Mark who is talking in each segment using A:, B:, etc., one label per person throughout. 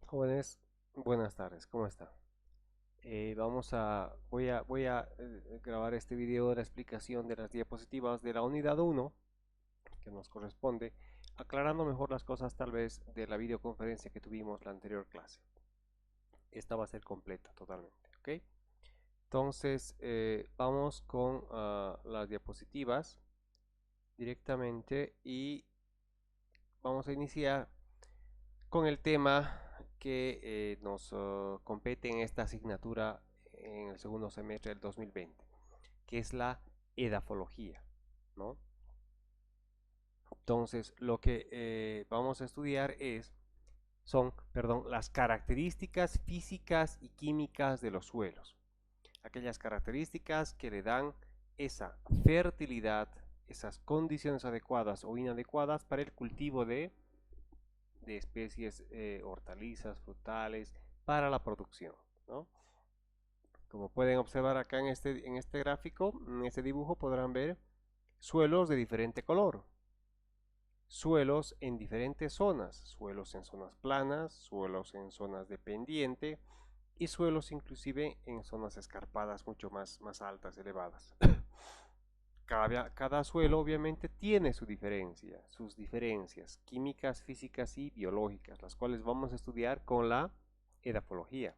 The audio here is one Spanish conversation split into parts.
A: Jóvenes, buenas tardes, ¿cómo están? Voy a grabar este video de la explicación de las diapositivas de la unidad uno que nos corresponde, aclarando mejor las cosas tal vez de la videoconferencia que tuvimos la anterior clase. Esta va a ser completa totalmente, ¿ok? Entonces, vamos con las diapositivas directamente y vamos a iniciar con el tema que nos compete en esta asignatura en el segundo semestre del 2020, que es la edafología, ¿no? Entonces, lo que vamos a estudiar son las características físicas y químicas de los suelos. Aquellas características que le dan esa fertilidad, esas condiciones adecuadas o inadecuadas para el cultivo de especies hortalizas, frutales, para la producción, ¿no? Como pueden observar acá en este gráfico, en este dibujo podrán ver suelos de diferente color, suelos en diferentes zonas, suelos en zonas planas, suelos en zonas de pendiente y suelos inclusive en zonas escarpadas mucho más altas, elevadas. Cada suelo obviamente tiene sus diferencias químicas, físicas y biológicas, las cuales vamos a estudiar con la edafología.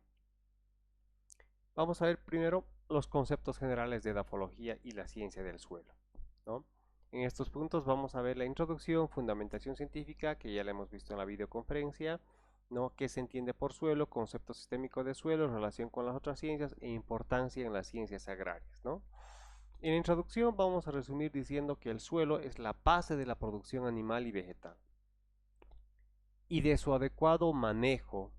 A: Vamos a ver primero los conceptos generales de edafología y la ciencia del suelo, ¿no? En estos puntos vamos a ver la introducción, fundamentación científica, que ya la hemos visto en la videoconferencia, ¿no? ¿Qué se entiende por suelo? Concepto sistémico de suelo, relación con las otras ciencias e importancia en las ciencias agrarias, ¿no? En la introducción vamos a resumir diciendo que el suelo es la base de la producción animal y vegetal y de su adecuado manejo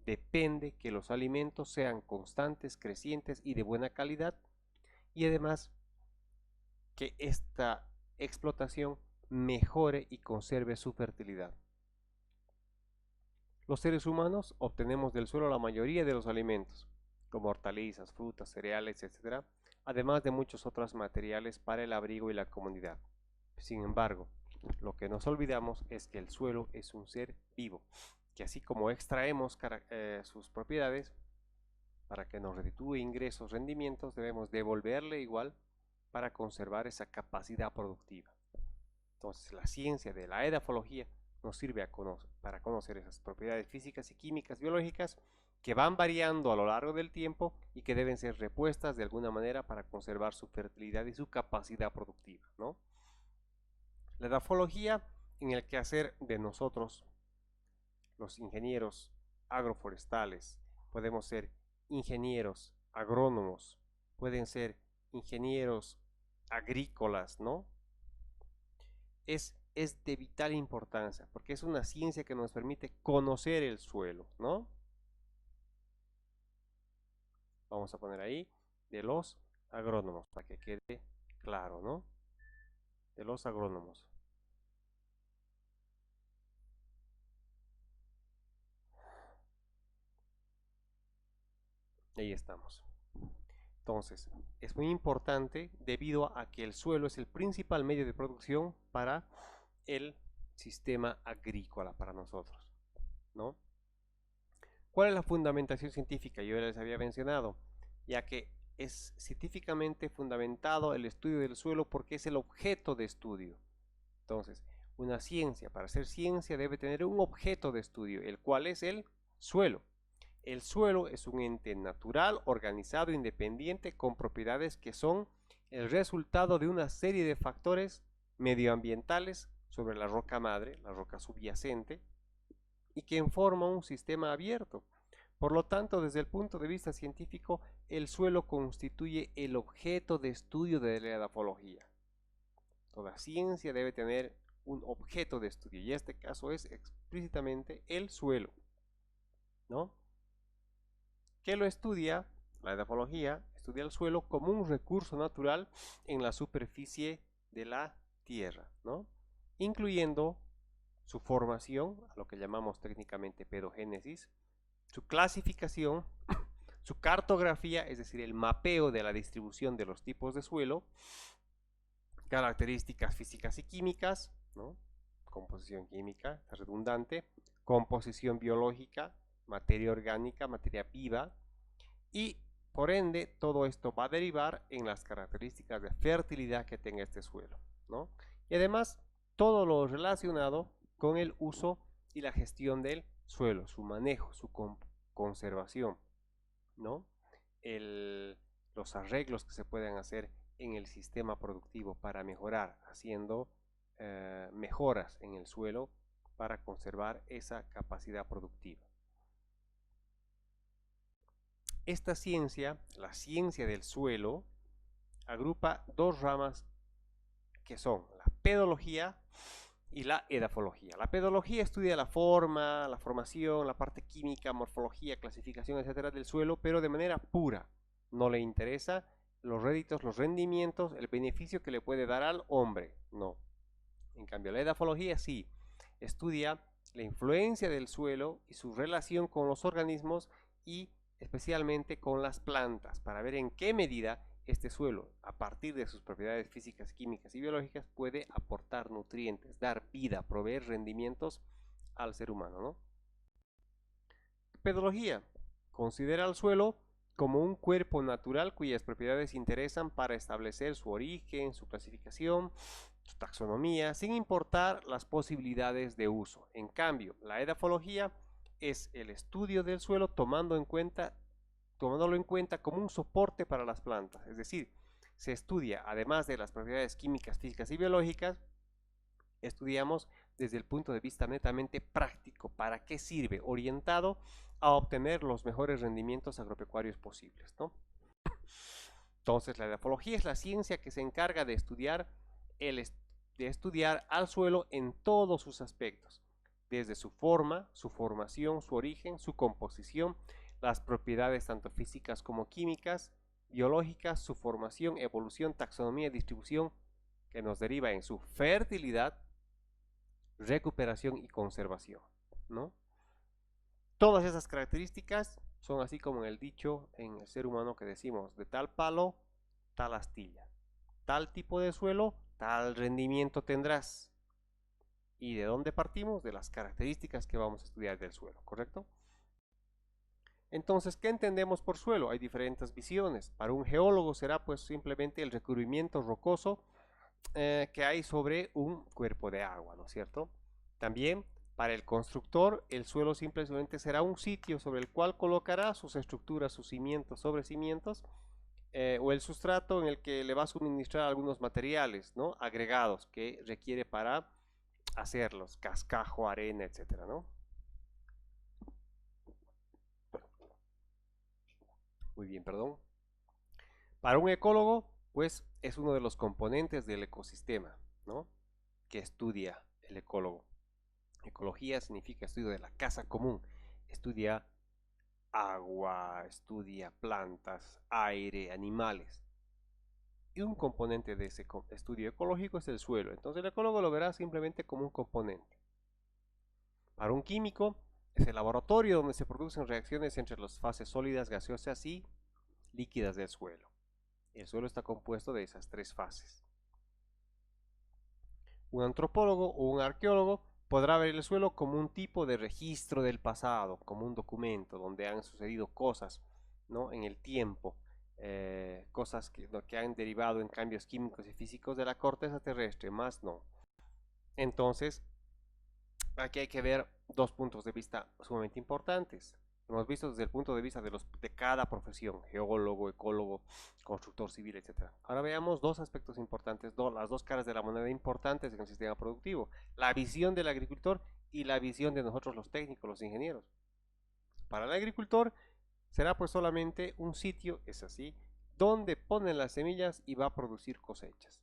A: depende que los alimentos sean constantes, crecientes y de buena calidad y además que esta explotación mejore y conserve su fertilidad. Los seres humanos obtenemos del suelo la mayoría de los alimentos, como hortalizas, frutas, cereales, etc., además de muchos otros materiales para el abrigo y la comodidad. Sin embargo, lo que nos olvidamos es que el suelo es un ser vivo, que así como extraemos sus propiedades para que nos reditúe ingresos, rendimientos, debemos devolverle igual para conservar esa capacidad productiva. Entonces, la ciencia de la edafología nos sirve para conocer esas propiedades físicas y químicas biológicas que van variando a lo largo del tiempo y que deben ser repuestas de alguna manera para conservar su fertilidad y su capacidad productiva, ¿no? La edafología en el quehacer de nosotros, los ingenieros agroforestales, podemos ser ingenieros agrónomos, pueden ser ingenieros agrícolas, ¿no? Es de vital importancia porque es una ciencia que nos permite conocer el suelo, ¿no? Vamos a poner ahí de los agrónomos para que quede claro, ¿no? De los agrónomos. Ahí estamos. Entonces, es muy importante debido a que el suelo es el principal medio de producción para el sistema agrícola, para nosotros, ¿no? ¿Cuál es la fundamentación científica? Yo les había mencionado, ya que es científicamente fundamentado el estudio del suelo porque es el objeto de estudio. Entonces, una ciencia, para ser ciencia, debe tener un objeto de estudio, el cual es el suelo. El suelo es un ente natural, organizado, independiente, con propiedades que son el resultado de una serie de factores medioambientales sobre la roca madre, la roca subyacente, y que forma un sistema abierto. Por lo tanto, desde el punto de vista científico, el suelo constituye el objeto de estudio de la edafología. Toda ciencia debe tener un objeto de estudio y este caso es explícitamente el suelo, ¿no? ¿Qué lo estudia? La edafología estudia el suelo como un recurso natural en la superficie de la tierra, ¿no? Incluyendo su formación, a lo que llamamos técnicamente pedogénesis, su clasificación, su cartografía, es decir, el mapeo de la distribución de los tipos de suelo, características físicas y químicas, ¿no? Composición química, redundante, composición biológica, materia orgánica, materia viva, y por ende todo esto va a derivar en las características de fertilidad que tenga este suelo, ¿no? Y además todo lo relacionado con el uso y la gestión del suelo, su manejo, su conservación, ¿no? Los arreglos que se pueden hacer en el sistema productivo para mejorar, haciendo mejoras en el suelo para conservar esa capacidad productiva. Esta ciencia, la ciencia del suelo, agrupa dos ramas que son la pedología y la edafología. La pedología estudia la forma, la formación, la parte química, morfología, clasificación, etcétera, del suelo, pero de manera pura. No le interesa los réditos, los rendimientos, el beneficio que le puede dar al hombre. No. En cambio, la edafología sí estudia la influencia del suelo y su relación con los organismos y especialmente con las plantas, para ver en qué medida este suelo, a partir de sus propiedades físicas, químicas y biológicas, puede aportar nutrientes, dar vida, proveer rendimientos al ser humano, ¿no? Pedología considera al suelo como un cuerpo natural cuyas propiedades interesan para establecer su origen, su clasificación, su taxonomía, sin importar las posibilidades de uso. En cambio, la edafología es el estudio del suelo tomándolo en cuenta como un soporte para las plantas. Es decir, se estudia, además de las propiedades químicas, físicas y biológicas, estudiamos desde el punto de vista netamente práctico, para qué sirve, orientado a obtener los mejores rendimientos agropecuarios posibles, ¿no? Entonces, la edafología es la ciencia que se encarga de estudiar al suelo en todos sus aspectos, desde su forma, su formación, su origen, su composición, las propiedades tanto físicas como químicas, biológicas, su formación, evolución, taxonomía y distribución, que nos deriva en su fertilidad, recuperación y conservación, ¿no? Todas esas características son así como en el dicho en el ser humano que decimos, de tal palo, tal astilla. Tal tipo de suelo, tal rendimiento tendrás. ¿Y de dónde partimos? De las características que vamos a estudiar del suelo, ¿correcto? Entonces, ¿qué entendemos por suelo? Hay diferentes visiones. Para un geólogo será pues simplemente el recubrimiento rocoso que hay sobre un cuerpo de agua, ¿no es cierto? También para el constructor, el suelo simplemente será un sitio sobre el cual colocará sus estructuras, sus cimientos sobre cimientos, o el sustrato en el que le va a suministrar algunos materiales, ¿no? Agregados que requiere para hacerlos, cascajo, arena, etcétera, ¿no? Muy bien, perdón. Para un ecólogo, pues es uno de los componentes del ecosistema, ¿no? Que estudia el ecólogo. Ecología significa estudio de la casa común. Estudia agua, estudia plantas, aire, animales. Y un componente de ese estudio ecológico es el suelo. Entonces el ecólogo lo verá simplemente como un componente. Para un químico es el laboratorio donde se producen reacciones entre las fases sólidas, gaseosas y líquidas del suelo. El suelo está compuesto de esas tres fases. Un antropólogo o un arqueólogo podrá ver el suelo como un tipo de registro del pasado, como un documento donde han sucedido cosas, ¿no? En el tiempo, cosas que han derivado en cambios químicos y físicos de la corteza terrestre, más no. Entonces, aquí hay que ver dos puntos de vista sumamente importantes. Hemos visto desde el punto de vista de cada profesión, geólogo, ecólogo, constructor civil, etc. Ahora veamos dos aspectos importantes, las dos caras de la moneda importantes en el sistema productivo. La visión del agricultor y la visión de nosotros los técnicos, los ingenieros. Para el agricultor será pues solamente un sitio, es así, donde ponen las semillas y va a producir cosechas.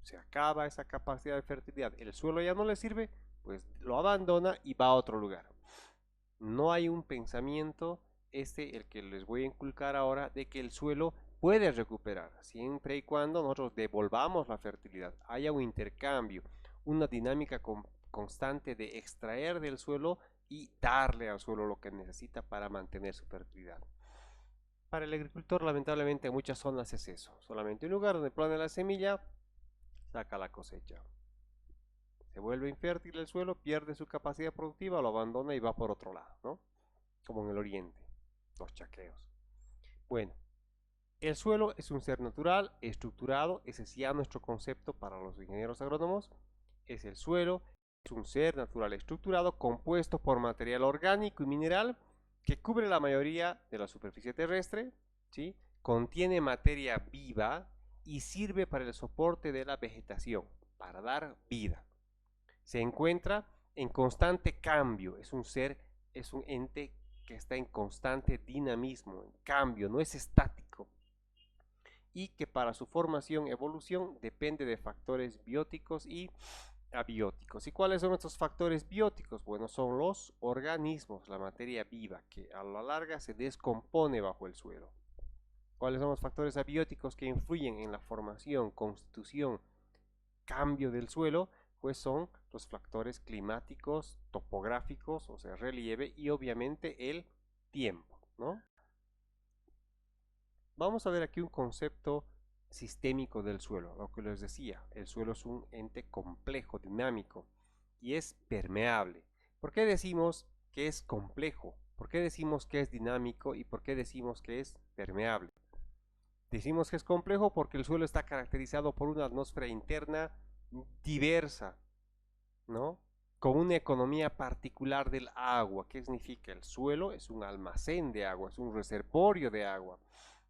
A: Se acaba esa capacidad de fertilidad, el suelo ya no le sirve, pues lo abandona y va a otro lugar. No hay un pensamiento, el que les voy a inculcar ahora, de que el suelo puede recuperar, siempre y cuando nosotros devolvamos la fertilidad, haya un intercambio, una dinámica constante de extraer del suelo y darle al suelo lo que necesita para mantener su fertilidad. Para el agricultor, lamentablemente, en muchas zonas es eso, solamente un lugar donde pone la semilla, saca la cosecha. Se vuelve infértil el suelo, pierde su capacidad productiva, lo abandona y va por otro lado, ¿no? como en el oriente, los chaqueos. Bueno, el suelo es un ser natural, estructurado, ese es ya nuestro concepto para los ingenieros agrónomos. Es el suelo, es un ser natural estructurado compuesto por material orgánico y mineral que cubre la mayoría de la superficie terrestre, ¿sí? Contiene materia viva y sirve para el soporte de la vegetación, para dar vida. Se encuentra en constante cambio, es un ser, es un ente que está en constante dinamismo, en cambio, no es estático, y que para su formación y evolución depende de factores bióticos y abióticos. ¿Y cuáles son estos factores bióticos? Bueno, son los organismos, la materia viva, que a la larga se descompone bajo el suelo. ¿Cuáles son los factores abióticos que influyen en la formación, constitución, cambio del suelo? Pues son los factores climáticos, topográficos, o sea, relieve, y obviamente el tiempo, ¿no? Vamos a ver aquí un concepto sistémico del suelo, lo que les decía, el suelo es un ente complejo, dinámico y es permeable. ¿Por qué decimos que es complejo? ¿Por qué decimos que es dinámico y por qué decimos que es permeable? Decimos que es complejo porque el suelo está caracterizado por una atmósfera interna diversa, ¿no? Con una economía particular del agua. ¿Qué significa? El suelo es un almacén de agua, es un reservorio de agua,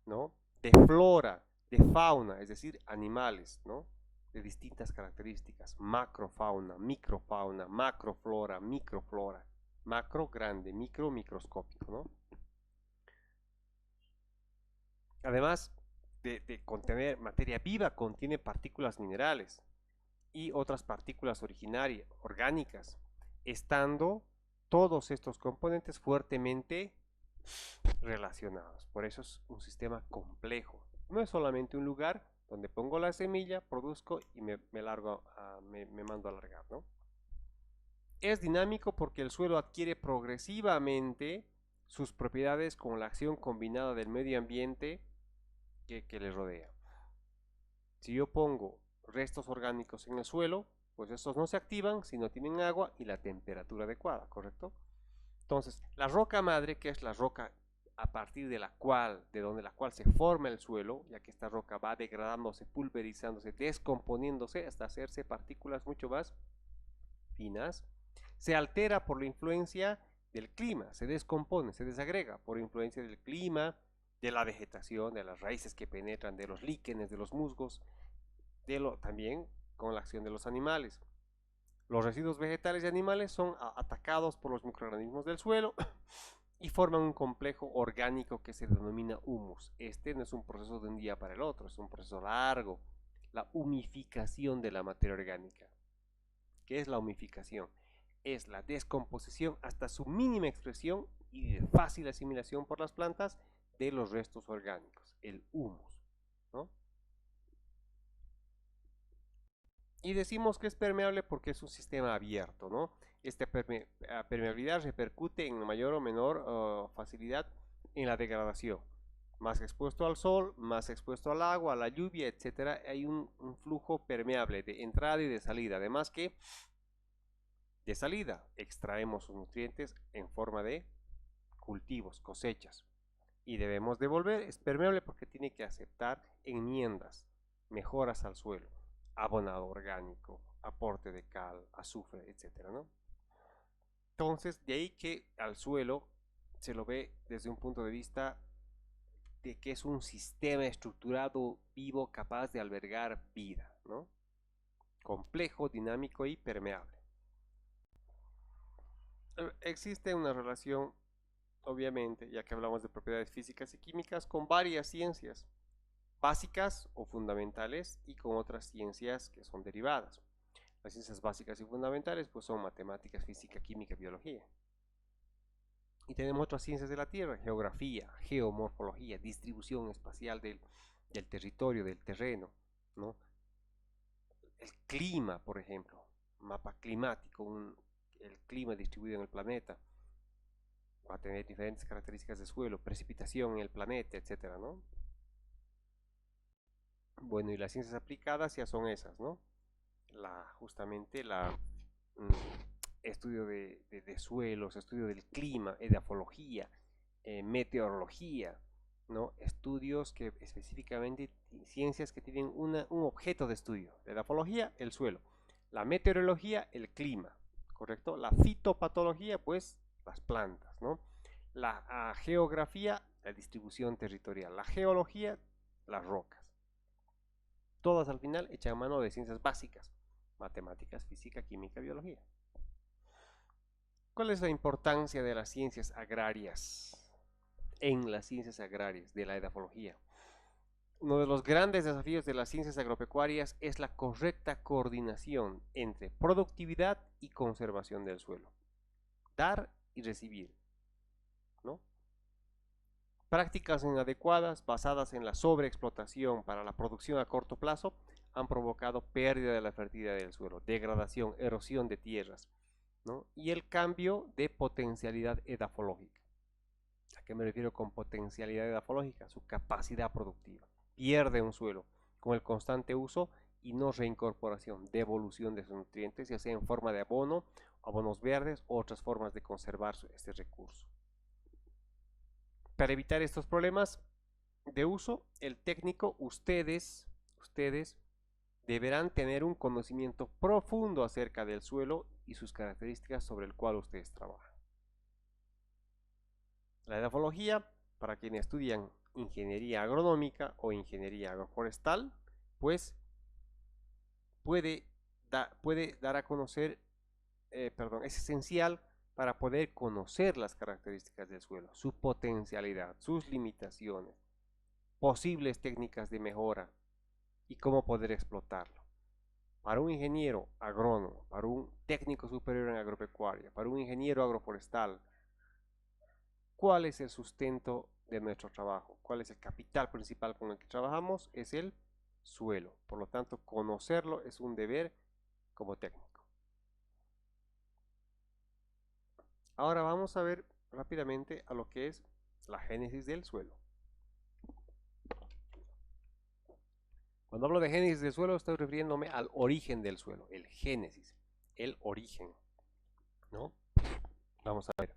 A: ¿no? De flora, de fauna, es decir, animales, ¿no? De distintas características, macrofauna, microfauna, macroflora, microflora, macro grande, micro microscópico, ¿no? Además de contener materia viva, contiene partículas minerales y otras partículas originarias, orgánicas, estando todos estos componentes fuertemente relacionados. Por eso es un sistema complejo. No es solamente un lugar donde pongo la semilla, produzco y me largo, me mando a largar, ¿no? Es dinámico porque el suelo adquiere progresivamente sus propiedades con la acción combinada del medio ambiente que le rodea. Si yo pongo restos orgánicos en el suelo, pues estos no se activan si no tienen agua y la temperatura adecuada, ¿correcto? Entonces, la roca madre, que es la roca a partir de la cual se forma el suelo, ya que esta roca va degradándose, pulverizándose, descomponiéndose hasta hacerse partículas mucho más finas, se altera por la influencia del clima, se descompone, se desagrega por influencia del clima, de la vegetación, de las raíces que penetran, de los líquenes, de los musgos, también con la acción de los animales. Los residuos vegetales y animales son atacados por los microorganismos del suelo y forman un complejo orgánico que se denomina humus. Este no es un proceso de un día para el otro, es un proceso largo. La humificación de la materia orgánica. ¿Qué es la humificación? Es la descomposición hasta su mínima expresión y de fácil asimilación por las plantas de los restos orgánicos, el humus, ¿no? Y decimos que es permeable porque es un sistema abierto, ¿no? Esta permeabilidad repercute en mayor o menor facilidad en la degradación. Más expuesto al sol, más expuesto al agua, a la lluvia, etcétera, hay un flujo permeable de entrada y de salida. Además que de salida extraemos sus nutrientes en forma de cultivos, cosechas. Y debemos devolver, es permeable porque tiene que aceptar enmiendas, mejoras al suelo, abonado orgánico, aporte de cal, azufre, etcétera, ¿no? Entonces, de ahí que al suelo se lo ve desde un punto de vista de que es un sistema estructurado, vivo, capaz de albergar vida, ¿no? Complejo, dinámico y permeable. Existe una relación, obviamente, ya que hablamos de propiedades físicas y químicas, con varias ciencias básicas o fundamentales y con otras ciencias que son derivadas. Las ciencias básicas y fundamentales pues son matemáticas, física, química, biología. Y tenemos otras ciencias de la Tierra, geografía, geomorfología, distribución espacial del territorio, del terreno, ¿no? El clima, por ejemplo, mapa climático, el clima distribuido en el planeta, va a tener diferentes características de suelo, precipitación en el planeta, etcétera, ¿no? Bueno, y las ciencias aplicadas ya son esas, ¿no? Justamente estudio de suelos, estudio del clima, edafología, meteorología, ¿no? Estudios que específicamente, ciencias que tienen un objeto de estudio. La edafología, el suelo. La meteorología, el clima, ¿correcto? La fitopatología, pues, las plantas, ¿no? La geografía, la distribución territorial. La geología, las rocas. Todas al final echan mano de ciencias básicas, matemáticas, física, química, biología. ¿Cuál es la importancia de las ciencias agrarias? En las ciencias agrarias, de la edafología. Uno de los grandes desafíos de las ciencias agropecuarias es la correcta coordinación entre productividad y conservación del suelo. Dar y recibir, ¿no? Prácticas inadecuadas basadas en la sobreexplotación para la producción a corto plazo han provocado pérdida de la fertilidad del suelo, degradación, erosión de tierras, ¿no? Y el cambio de potencialidad edafológica. ¿A qué me refiero con potencialidad edafológica? Su capacidad productiva. Pierde un suelo con el constante uso y no reincorporación, devolución de sus nutrientes, ya sea en forma de abono, abonos verdes u otras formas de conservar este recurso. Para evitar estos problemas de uso, el técnico, ustedes deberán tener un conocimiento profundo acerca del suelo y sus características sobre el cual ustedes trabajan. La edafología, para quienes estudian ingeniería agronómica o ingeniería agroforestal, pues puede dar a conocer, es esencial para poder conocer las características del suelo, su potencialidad, sus limitaciones, posibles técnicas de mejora y cómo poder explotarlo. Para un ingeniero agrónomo, para un técnico superior en agropecuaria, para un ingeniero agroforestal, ¿cuál es el sustento de nuestro trabajo? ¿Cuál es el capital principal con el que trabajamos? Es el suelo. Por lo tanto, conocerlo es un deber como técnico. Ahora vamos a ver rápidamente a lo que es la génesis del suelo. Cuando hablo de génesis del suelo, estoy refiriéndome al origen del suelo, el génesis, el origen, ¿no? Vamos a ver.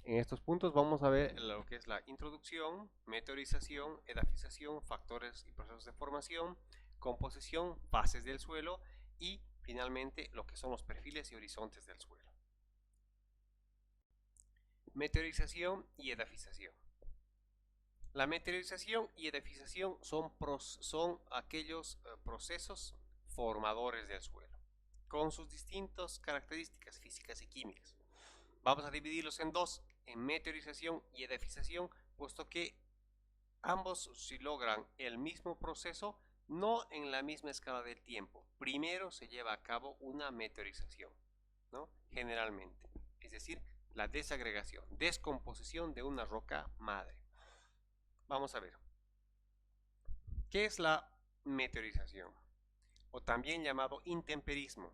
A: En estos puntos vamos a ver lo que es la introducción, meteorización, edafización, factores y procesos de formación, composición, fases del suelo y finalmente lo que son los perfiles y horizontes del suelo. Meteorización y edafización. La meteorización y edafización son aquellos procesos formadores del suelo, con sus distintas características físicas y químicas. Vamos a dividirlos en dos, en meteorización y edafización, puesto que ambos si logran el mismo proceso, no en la misma escala del tiempo. Primero se lleva a cabo una meteorización, ¿no? Generalmente, es decir, la desagregación, descomposición de una roca madre. Vamos a ver. ¿Qué es la meteorización? O también llamado intemperismo.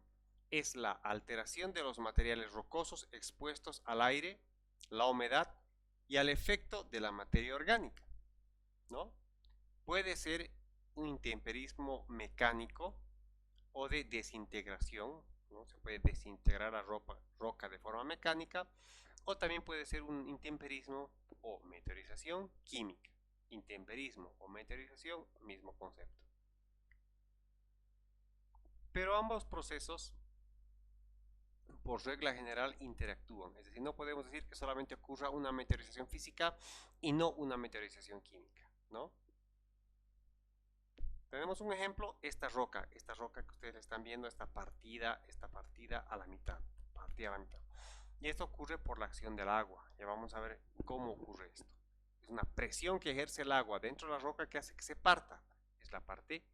A: Es la alteración de los materiales rocosos expuestos al aire, la humedad y al efecto de la materia orgánica, ¿no? Puede ser un intemperismo mecánico o de desintegración, ¿no? Se puede desintegrar la roca de forma mecánica, o también puede ser un intemperismo o meteorización química. Intemperismo o meteorización, mismo concepto. Pero ambos procesos, por regla general, interactúan. Es decir, no podemos decir que solamente ocurra una meteorización física y no una meteorización química, ¿no? Tenemos un ejemplo, esta roca que ustedes están viendo, está partida a la mitad, Y esto ocurre por la acción del agua. Ya vamos a ver cómo ocurre esto. Es una presión que ejerce el agua dentro de la roca que hace que se parta. Es la parte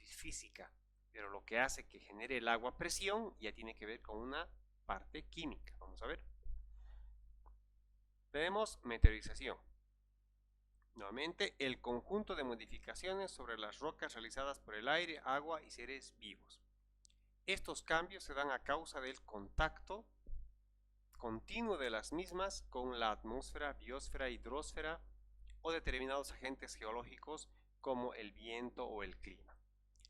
A: física. Pero lo que hace que genere el agua presión ya tiene que ver con una parte química. Vamos a ver. Tenemos meteorización. Nuevamente, el conjunto de modificaciones sobre las rocas realizadas por el aire, agua y seres vivos. Estos cambios se dan a causa del contacto continuo de las mismas con la atmósfera, biosfera, hidrosfera o determinados agentes geológicos como el viento o el clima.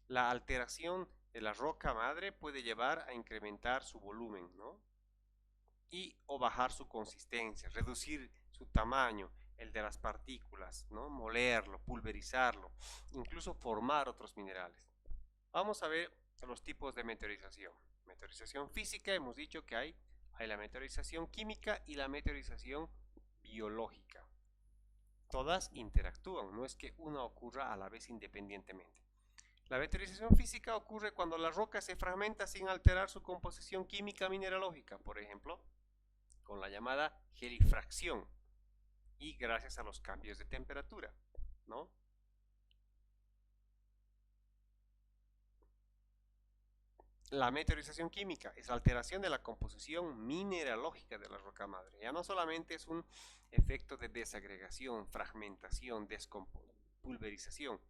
A: La alteración de la roca madre puede llevar a incrementar su volumen, ¿no? Y o bajar su consistencia, reducir su tamaño, el de las partículas, ¿no? Molerlo, pulverizarlo, incluso formar otros minerales. Vamos a ver los tipos de meteorización. Meteorización física, hemos dicho que hay la meteorización química y la meteorización biológica. Todas interactúan, no es que una ocurra a la vez independientemente. La meteorización física ocurre cuando la roca se fragmenta sin alterar su composición química mineralógica, por ejemplo, con la llamada gelifracción y gracias a los cambios de temperatura, ¿no? La meteorización química es la alteración de la composición mineralógica de la roca madre. Ya no solamente es un efecto de desagregación, fragmentación, pulverización.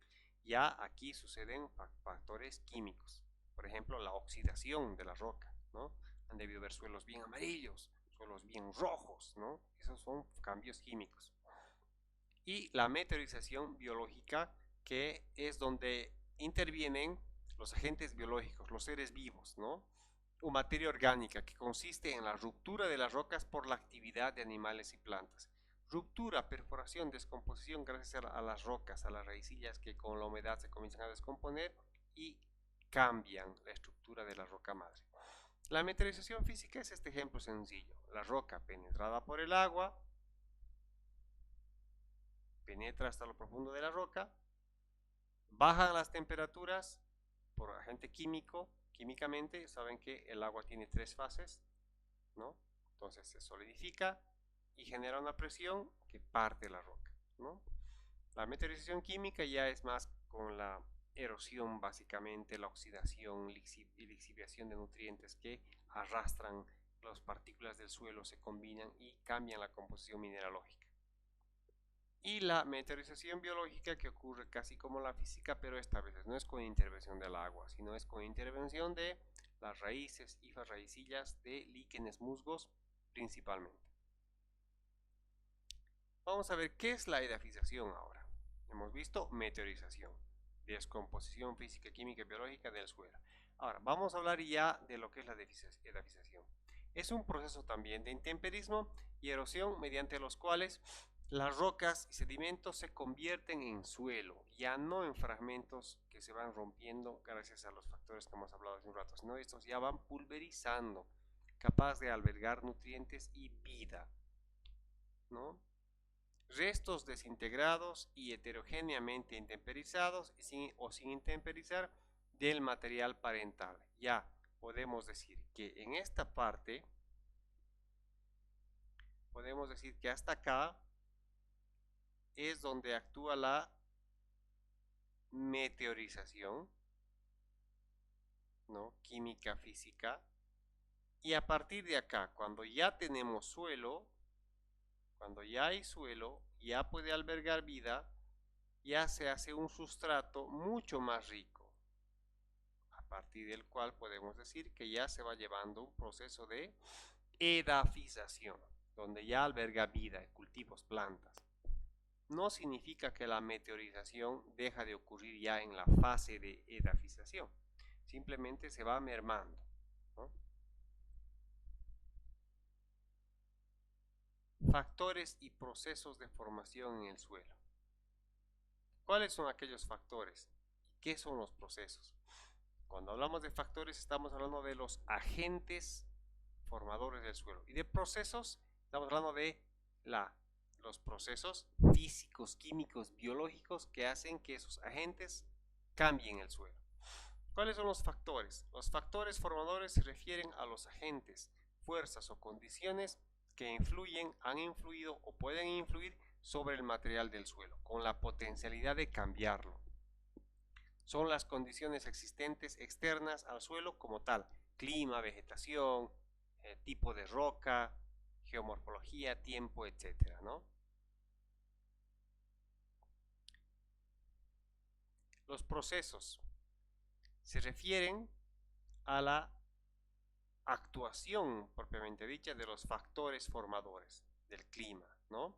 A: Ya aquí suceden factores químicos. Por ejemplo, la oxidación de la roca, ¿no? Han debido ver suelos bien amarillos, suelos bien rojos, ¿no? Esos son cambios químicos. Y la meteorización biológica, que es donde intervienen los agentes biológicos, los seres vivos, ¿no? O materia orgánica, que consiste en la ruptura de las rocas por la actividad de animales y plantas. Ruptura, perforación, descomposición gracias a las rocas, a las raicillas que con la humedad se comienzan a descomponer y cambian la estructura de la roca madre. La meteorización física es este ejemplo sencillo. La roca penetrada por el agua penetra hasta lo profundo de la roca, bajan las temperaturas por agente químico, químicamente, saben que el agua tiene 3 fases, ¿no? Entonces se solidifica y genera una presión que parte la roca, ¿no? La meteorización química ya es más con la erosión, básicamente, la oxidación y lixiviación de nutrientes que arrastran las partículas del suelo, se combinan y cambian la composición mineralógica. Y la meteorización biológica, que ocurre casi como la física, pero esta vez no es con intervención del agua, sino es con intervención de las raíces, hifas, raicillas de líquenes musgos principalmente. Vamos a ver qué es la edafización ahora. Hemos visto meteorización, descomposición física, química y biológica del suelo. Ahora, vamos a hablar ya de lo que es la edafización. Es un proceso también de intemperismo y erosión mediante los cuales las rocas y sedimentos se convierten en suelo, ya no en fragmentos que se van rompiendo gracias a los factores que hemos hablado hace un rato, sino estos ya van pulverizando, capaz de albergar nutrientes y vida, ¿no? Restos desintegrados y heterogéneamente intemperizados o sin intemperizar del material parental. Ya podemos decir que en esta parte, podemos decir que hasta acá es donde actúa la meteorización, ¿no? Química, física. Y a partir de acá, cuando ya tenemos suelo, cuando ya hay suelo, ya puede albergar vida, ya se hace un sustrato mucho más rico, a partir del cual podemos decir que ya se va llevando un proceso de edafización, donde ya alberga vida, cultivos, plantas. No significa que la meteorización deja de ocurrir ya en la fase de edafización, simplemente se va mermando, ¿no? Factores y procesos de formación en el suelo. ¿Cuáles son aquellos factores? ¿Qué son los procesos? Cuando hablamos de factores estamos hablando de los agentes formadores del suelo. Y de procesos estamos hablando de los procesos físicos, químicos, biológicos que hacen que esos agentes cambien el suelo. ¿Cuáles son los factores? Los factores formadores se refieren a los agentes, fuerzas o condiciones que influyen, han influido o pueden influir sobre el material del suelo, con la potencialidad de cambiarlo. Son las condiciones existentes externas al suelo como tal, clima, vegetación, tipo de roca, geomorfología, tiempo, etcétera, ¿no? Los procesos se refieren a la actuación propiamente dicha de los factores formadores del clima, ¿no?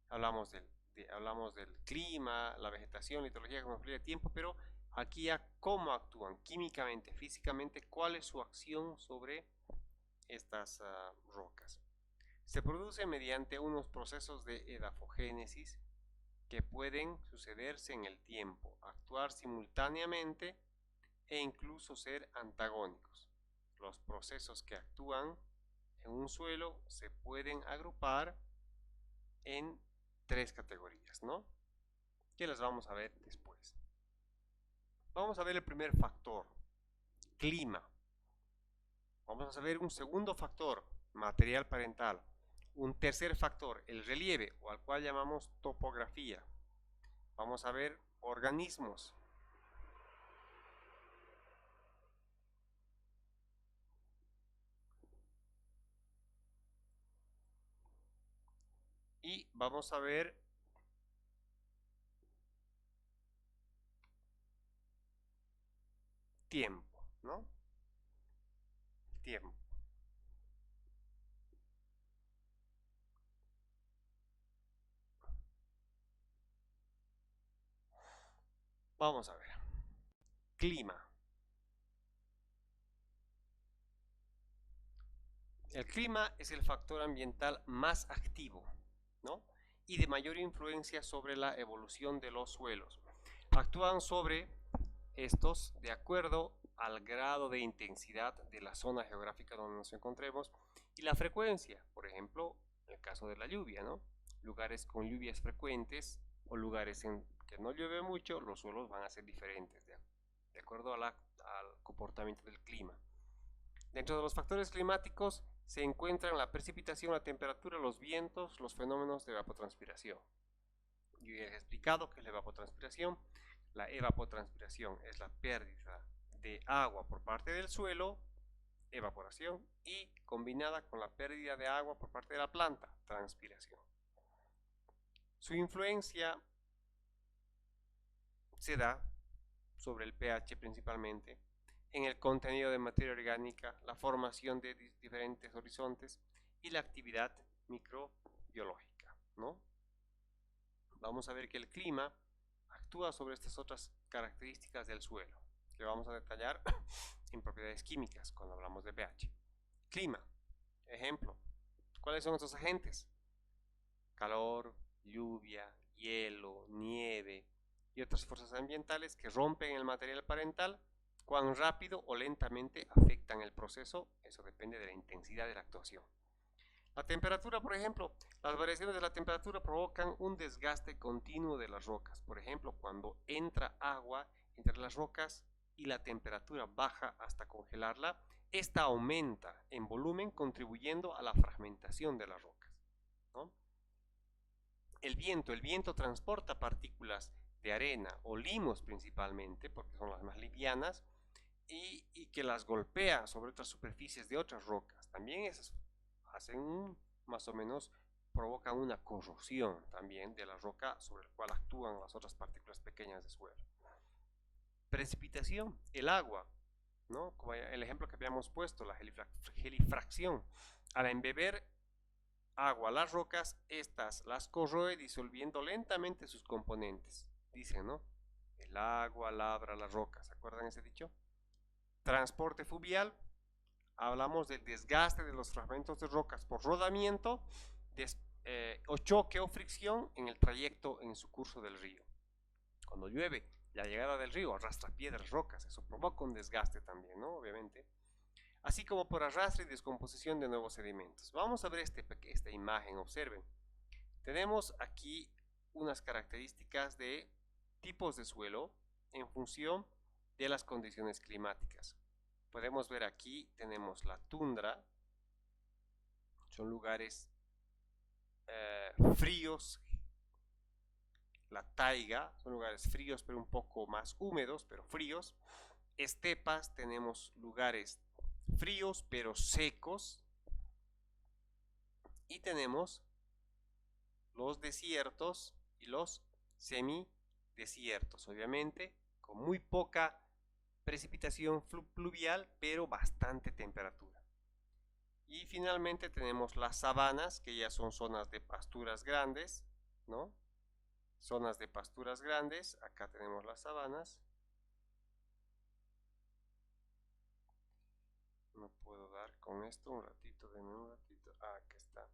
A: Hablamos del clima, la vegetación, la hidrología, geomorfología, tiempo, pero aquí a cómo actúan químicamente, físicamente, cuál es su acción sobre estas rocas. Se produce mediante unos procesos de edafogénesis que pueden sucederse en el tiempo, actuar simultáneamente e incluso ser antagónicos. Los procesos que actúan en un suelo se pueden agrupar en tres categorías, ¿no? Que las vamos a ver después. Vamos a ver el primer factor, clima. Vamos a ver un segundo factor, material parental. Un tercer factor, el relieve, o al cual llamamos topografía. Vamos a ver organismos. Y vamos a ver tiempo, ¿no? Tiempo. Vamos a ver. Clima. El clima es el factor ambiental más activo, ¿no? Y de mayor influencia sobre la evolución de los suelos. Actúan sobre estos de acuerdo al grado de intensidad de la zona geográfica donde nos encontremos y la frecuencia, por ejemplo, en el caso de la lluvia, ¿no? Lugares con lluvias frecuentes o lugares en que no llueve mucho, los suelos van a ser diferentes de acuerdo al comportamiento del clima. Dentro de los factores climáticos se encuentran la precipitación, la temperatura, los vientos, los fenómenos de evapotranspiración. Yo ya he explicado qué es la evapotranspiración. La evapotranspiración es la pérdida de agua por parte del suelo, evaporación, y combinada con la pérdida de agua por parte de la planta, transpiración. Su influencia se da sobre el pH principalmente, en el contenido de materia orgánica, la formación de diferentes horizontes y la actividad microbiológica, ¿no? Vamos a ver que el clima actúa sobre estas otras características del suelo, que vamos a detallar en propiedades químicas cuando hablamos de pH. Clima, ejemplo, ¿cuáles son estos agentes? Calor, lluvia, hielo, nieve y otras fuerzas ambientales que rompen el material parental. Cuán rápido o lentamente afectan el proceso, eso depende de la intensidad de la actuación. La temperatura, por ejemplo, las variaciones de la temperatura provocan un desgaste continuo de las rocas. Por ejemplo, cuando entra agua entre las rocas y la temperatura baja hasta congelarla, esta aumenta en volumen contribuyendo a la fragmentación de las rocas, ¿no? El viento transporta partículas de arena o limos principalmente, porque son las más livianas, y que las golpea sobre otras superficies de otras rocas. También esas hacen más o menos, provocan una corrosión también de la roca sobre la cual actúan las otras partículas pequeñas de suelo. Precipitación, el agua, ¿no? Como el ejemplo que habíamos puesto, la gelifracción. Al embeber agua a las rocas, estas las corroe disolviendo lentamente sus componentes. Dicen, ¿no? El agua labra las rocas. ¿Se acuerdan ese dicho? Transporte fluvial, hablamos del desgaste de los fragmentos de rocas por rodamiento o choque o fricción en el trayecto en su curso del río. Cuando llueve, la llegada del río arrastra piedras, rocas, eso provoca un desgaste también, ¿no? Obviamente. Así como por arrastre y descomposición de nuevos sedimentos. Vamos a ver esta imagen, observen. Tenemos aquí unas características de tipos de suelo en función de las condiciones climáticas. Podemos ver aquí, tenemos la tundra, son lugares fríos, la taiga, son lugares fríos pero un poco más húmedos, pero fríos. Estepas, tenemos lugares fríos pero secos. Y tenemos los desiertos y los semidesiertos, obviamente, con muy poca precipitación pluvial, pero bastante temperatura. Y finalmente tenemos las sabanas, que ya son zonas de pasturas grandes, ¿no? Zonas de pasturas grandes, acá tenemos las sabanas. con esto un ratito, denme un ratito. Aquí está.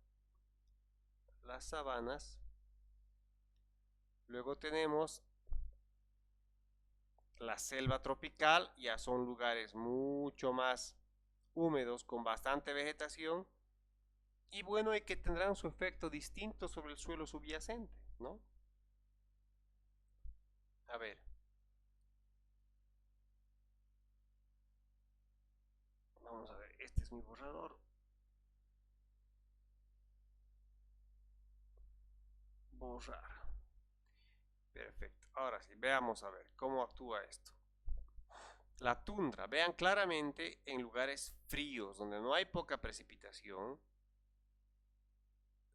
A: Las sabanas. Luego tenemos la selva tropical, ya son lugares mucho más húmedos con bastante vegetación y bueno, y que tendrán su efecto distinto sobre el suelo subyacente, ¿no? A ver. Vamos a ver, este es mi borrador. Borrar. Perfecto. Ahora sí, veamos a ver cómo actúa esto. La tundra, vean claramente en lugares fríos donde no hay poca precipitación,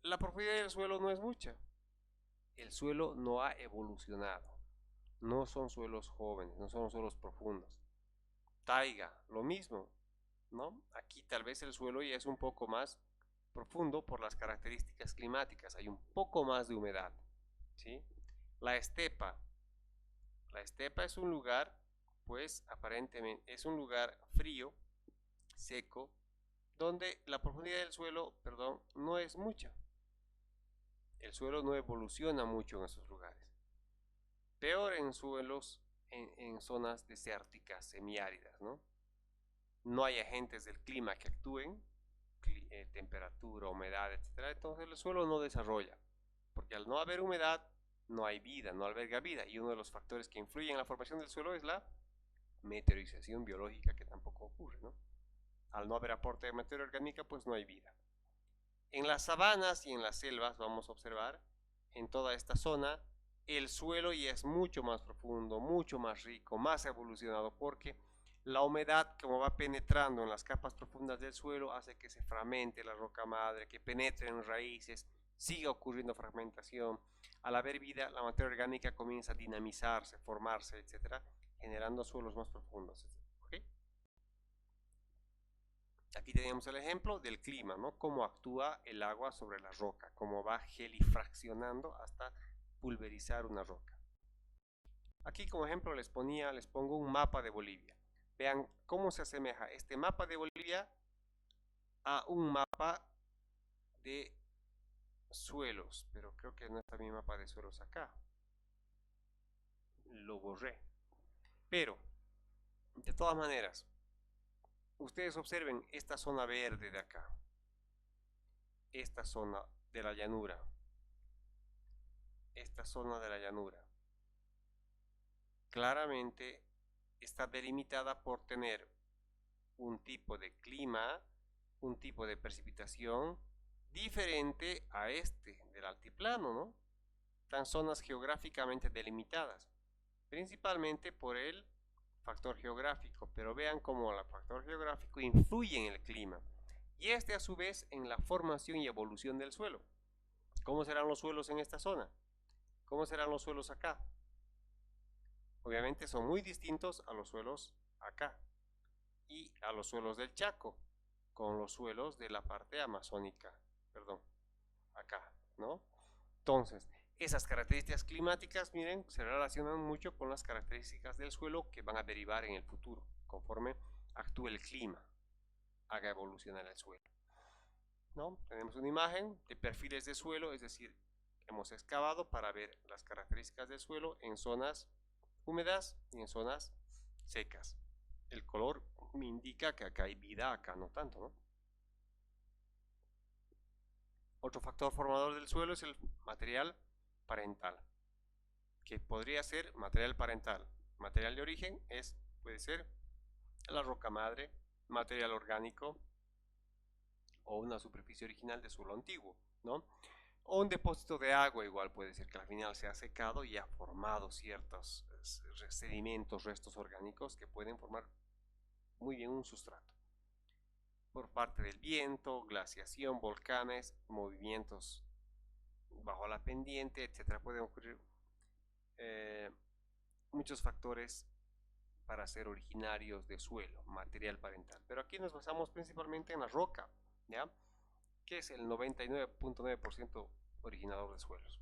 A: la profundidad del suelo no es mucha. El suelo no ha evolucionado. No son suelos jóvenes, no son suelos profundos. Taiga, lo mismo, ¿no? Aquí tal vez el suelo ya es un poco más profundo por las características climáticas, hay un poco más de humedad, ¿sí? La estepa es un lugar, pues aparentemente es un lugar frío, seco, donde la profundidad del suelo, perdón, no es mucha. El suelo no evoluciona mucho en esos lugares. Peor en suelos, en zonas desérticas, semiáridas, ¿no? No hay agentes del clima que actúen, temperatura, humedad, etc. Entonces el suelo no desarrolla, porque al no haber humedad no hay vida, no alberga vida, y uno de los factores que influyen en la formación del suelo es la meteorización biológica, que tampoco ocurre, ¿no? Al no haber aporte de materia orgánica, pues no hay vida. En las sabanas y en las selvas vamos a observar, en toda esta zona, el suelo ya es mucho más profundo, mucho más rico, más evolucionado, porque la humedad, como va penetrando en las capas profundas del suelo, hace que se fragmente la roca madre, que penetre en raíces, siga ocurriendo fragmentación. Al haber vida, la materia orgánica comienza a dinamizarse, formarse, etc., generando suelos más profundos. ¿Okay? Aquí tenemos el ejemplo del clima, ¿no? Cómo actúa el agua sobre la roca, cómo va gelifraccionando hasta pulverizar una roca. Aquí como ejemplo les pongo un mapa de Bolivia. Vean cómo se asemeja este mapa de Bolivia a un mapa de suelos, pero creo que no está mi mapa de suelos acá. Lo borré. Pero, de todas maneras, ustedes observen esta zona verde de acá, esta zona de la llanura, esta zona de la llanura. Claramente está delimitada por tener un tipo de clima, un tipo de precipitación diferente a este del altiplano, ¿no? Están zonas geográficamente delimitadas, principalmente por el factor geográfico, pero vean cómo el factor geográfico influye en el clima y este a su vez en la formación y evolución del suelo. ¿Cómo serán los suelos en esta zona? ¿Cómo serán los suelos acá? Obviamente son muy distintos a los suelos acá y a los suelos del Chaco con los suelos de la parte amazónica, perdón, acá, ¿no? Entonces, esas características climáticas, miren, se relacionan mucho con las características del suelo que van a derivar en el futuro, conforme actúe el clima, haga evolucionar el suelo, ¿no? Tenemos una imagen de perfiles de suelo, es decir, hemos excavado para ver las características del suelo en zonas húmedas y en zonas secas. El color me indica que acá hay vida, acá no tanto, ¿no? Otro factor formador del suelo es el material parental, que podría ser material parental. Material de origen puede ser la roca madre, material orgánico o una superficie original de suelo antiguo, ¿no? O un depósito de agua, igual puede ser que al final se ha secado y ha formado ciertos sedimentos, restos orgánicos que pueden formar muy bien un sustrato. Por parte del viento, glaciación, volcanes, movimientos bajo la pendiente, etc. Pueden ocurrir muchos factores para ser originarios de suelo, material parental. Pero aquí nos basamos principalmente en la roca, ¿ya? Que es el 99.9% originador de suelos.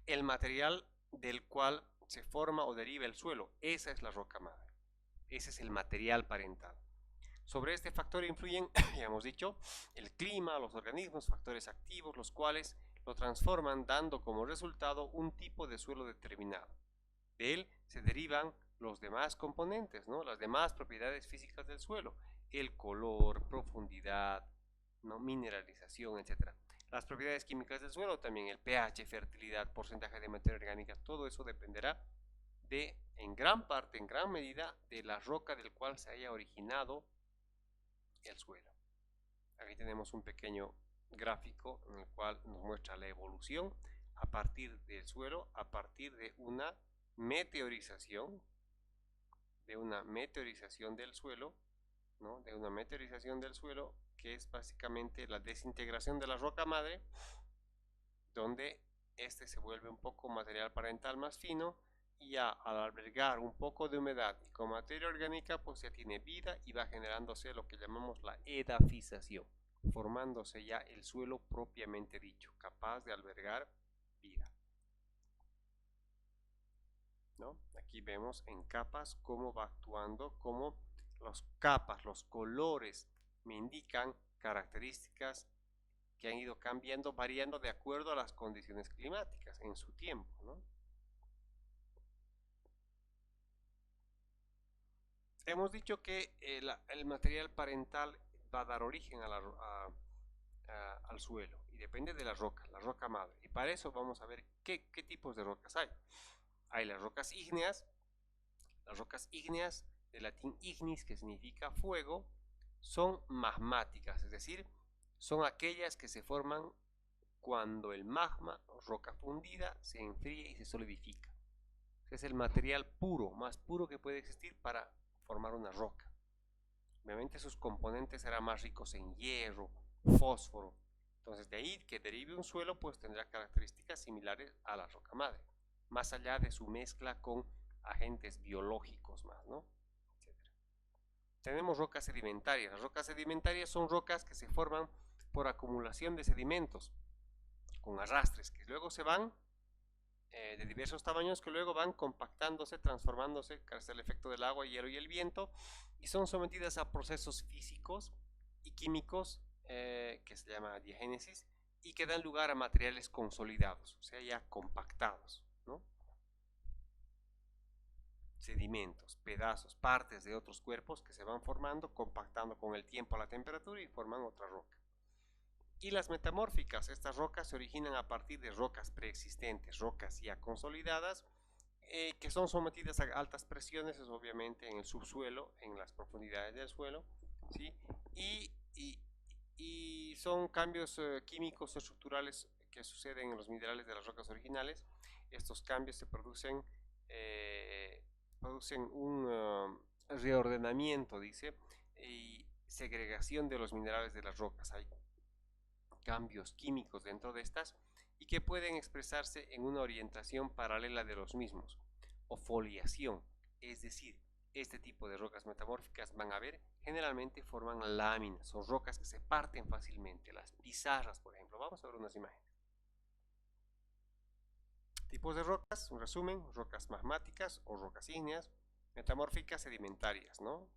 A: El material del cual se forma o deriva el suelo, esa es la roca madre. Ese es el material parental. Sobre este factor influyen, ya hemos dicho, el clima, los organismos, factores activos, los cuales lo transforman dando como resultado un tipo de suelo determinado. De él se derivan los demás componentes, ¿no? Las demás propiedades físicas del suelo, el color, profundidad, ¿no? Mineralización, etc. Las propiedades químicas del suelo también, el pH, fertilidad, porcentaje de materia orgánica, todo eso dependerá de, en gran parte, en gran medida, de la roca del cual se haya originado el suelo. Aquí tenemos un pequeño gráfico en el cual nos muestra la evolución a partir del suelo, a partir de una meteorización, del suelo, ¿no? De una meteorización del suelo, que es básicamente la desintegración de la roca madre, donde este se vuelve un poco material parental más fino, y ya al albergar un poco de humedad y con materia orgánica, pues ya tiene vida y va generándose lo que llamamos la edafización, formándose ya el suelo propiamente dicho, capaz de albergar vida, ¿no? Aquí vemos en capas cómo va actuando, cómo las capas, los colores me indican características que han ido cambiando, variando de acuerdo a las condiciones climáticas en su tiempo, ¿no? Hemos dicho que el material parental va a dar origen al suelo y depende de la roca madre. Y para eso vamos a ver qué tipos de rocas hay. Hay las rocas ígneas. Las rocas ígneas, de latín ignis, que significa fuego, son magmáticas, es decir, son aquellas que se forman cuando el magma, roca fundida, se enfría y se solidifica. Es el material puro, más puro que puede existir para formar una roca. Obviamente sus componentes serán más ricos en hierro, fósforo. Entonces de ahí que derive un suelo, pues tendrá características similares a la roca madre, más allá de su mezcla con agentes biológicos más, ¿no? Etcétera. Tenemos rocas sedimentarias. Las rocas sedimentarias son rocas que se forman por acumulación de sedimentos con arrastres que luego se van de diversos tamaños, que luego van compactándose, transformándose gracias al efecto del agua, hielo y el viento, y son sometidas a procesos físicos y químicos que se llama diagénesis, y que dan lugar a materiales consolidados, o sea, ya compactados, ¿no? Sedimentos, pedazos, partes de otros cuerpos que se van formando, compactando con el tiempo a la temperatura y forman otra roca. Y las metamórficas, estas rocas se originan a partir de rocas preexistentes, rocas ya consolidadas, que son sometidas a altas presiones, es obviamente en el subsuelo, en las profundidades del suelo, ¿sí? Y son cambios químicos o estructurales que suceden en los minerales de las rocas originales. Estos cambios se producen un reordenamiento, dice, y segregación de los minerales de las rocas. Hay cambios químicos dentro de estas y que pueden expresarse en una orientación paralela de los mismos, o foliación, es decir, este tipo de rocas metamórficas van a ver, generalmente forman láminas, son rocas que se parten fácilmente, las pizarras, por ejemplo. Vamos a ver unas imágenes. Tipos de rocas, un resumen: rocas magmáticas o rocas ígneas, metamórficas, sedimentarias, ¿no?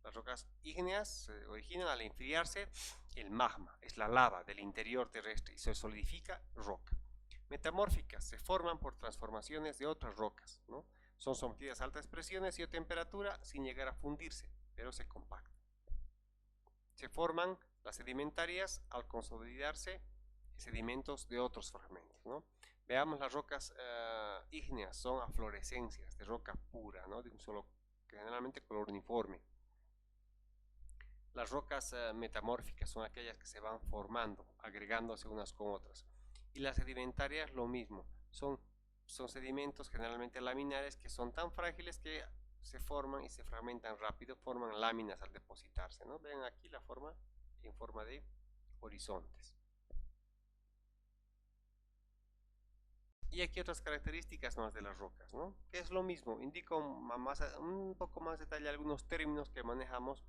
A: Las rocas ígneas se originan al enfriarse el magma, es la lava del interior terrestre, y se solidifica roca. Metamórficas se forman por transformaciones de otras rocas, ¿no? Son sometidas a altas presiones y a temperatura sin llegar a fundirse, pero se compactan. Se forman las sedimentarias al consolidarse sedimentos de otros fragmentos, ¿no? Veamos las rocas ígneas, son aflorescencias de roca pura, ¿no? De un solo, generalmente color uniforme. Las rocas metamórficas son aquellas que se van formando, agregándose unas con otras. Y las sedimentarias lo mismo, son sedimentos generalmente laminares que son tan frágiles que se forman y se fragmentan rápido, forman láminas al depositarse, ¿no? Ven aquí la forma en forma de horizontes. Y aquí otras características más de las rocas, ¿no? Que es lo mismo, indica un poco más detalle algunos términos que manejamos